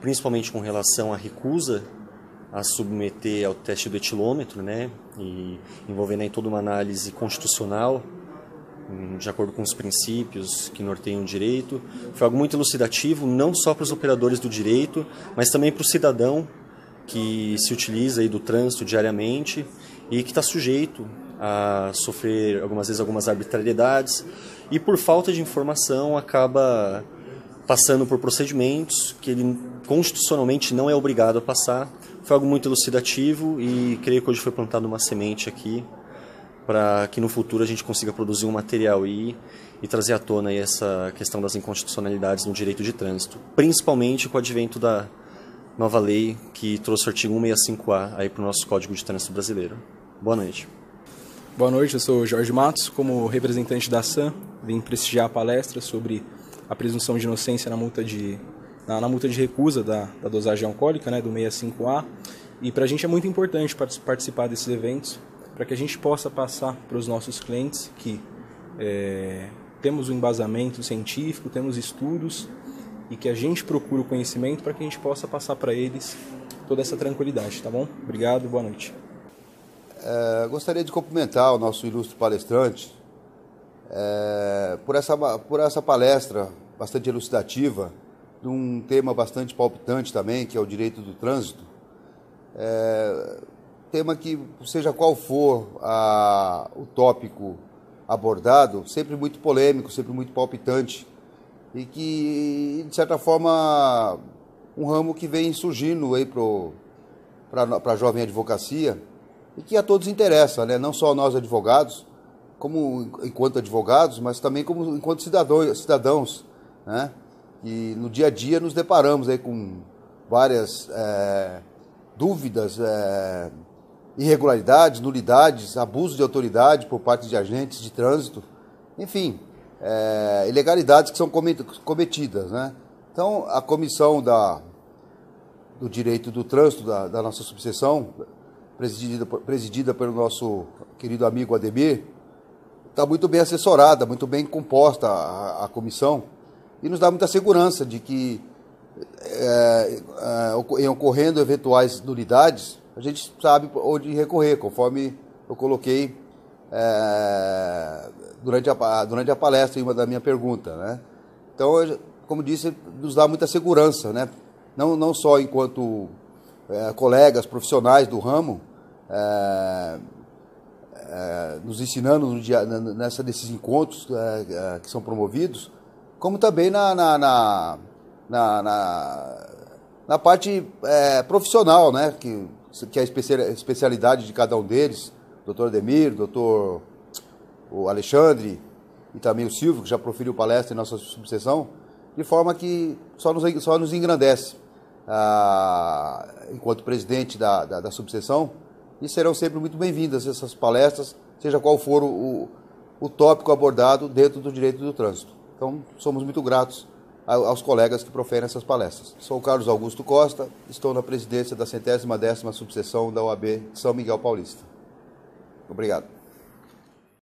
principalmente com relação à recusa a submeter ao teste do etilômetro, né, e envolvendo aí toda uma análise constitucional, de acordo com os princípios que norteiam o direito. Foi algo muito elucidativo, não só para os operadores do direito, mas também para o cidadão que se utiliza aí do trânsito diariamente e que está sujeito a sofrer algumas vezes algumas arbitrariedades e por falta de informação acaba passando por procedimentos que ele constitucionalmente não é obrigado a passar. Foi algo muito elucidativo e creio que hoje foi plantada uma semente aqui para que no futuro a gente consiga produzir um material e trazer à tona aí essa questão das inconstitucionalidades no direito de trânsito, principalmente com o advento da nova lei que trouxe o artigo 165A aí para o nosso Código de Trânsito brasileiro. Boa noite. Boa noite, eu sou Jorge Matos, como representante da SAM, vim prestigiar a palestra sobre a presunção de inocência na multa de recusa da dosagem alcoólica, né, do 65A. E para a gente é muito importante participar desses eventos, para que a gente possa passar para os nossos clientes que temos um embasamento científico, temos estudos, e que a gente procura o conhecimento para que a gente possa passar para eles toda essa tranquilidade, tá bom? Obrigado, boa noite. Gostaria de cumprimentar o nosso ilustre palestrante por essa palestra bastante elucidativa, de um tema bastante palpitante também, que é o direito do trânsito. Tema que, seja qual for o tópico abordado, sempre muito polêmico, sempre muito palpitante, e que, de certa forma, um ramo que vem surgindo aí para a jovem advocacia, e que a todos interessa, né? Não só nós advogados, como enquanto advogados, mas também como enquanto cidadãos, né? E no dia a dia nos deparamos aí com várias dúvidas, irregularidades, nulidades, abuso de autoridade por parte de agentes de trânsito, enfim, ilegalidades que são cometidas, né? Então, a comissão do direito do trânsito da nossa subseção, presidida pelo nosso querido amigo Ademir, está muito bem assessorada, muito bem composta a comissão, e nos dá muita segurança de que, em ocorrendo eventuais nulidades, a gente sabe onde recorrer, conforme eu coloquei durante a palestra, em uma da minha pergunta, né? Então, como disse, nos dá muita segurança, né? Não só enquanto colegas profissionais do ramo, nos ensinando nesses encontros que são promovidos, como também na parte profissional, né? Que é a especialidade de cada um deles, o doutor Ademir, o Alexandre e também o Silvio, que já proferiu palestra em nossa subseção, de forma que só nos engrandece enquanto presidente da subseção, e serão sempre muito bem-vindas essas palestras, seja qual for o tópico abordado dentro do direito do trânsito. Então, somos muito gratos aos colegas que proferem essas palestras. Sou o Carlos Augusto Costa, estou na presidência da 110ª subseção da OAB de São Miguel Paulista. Obrigado.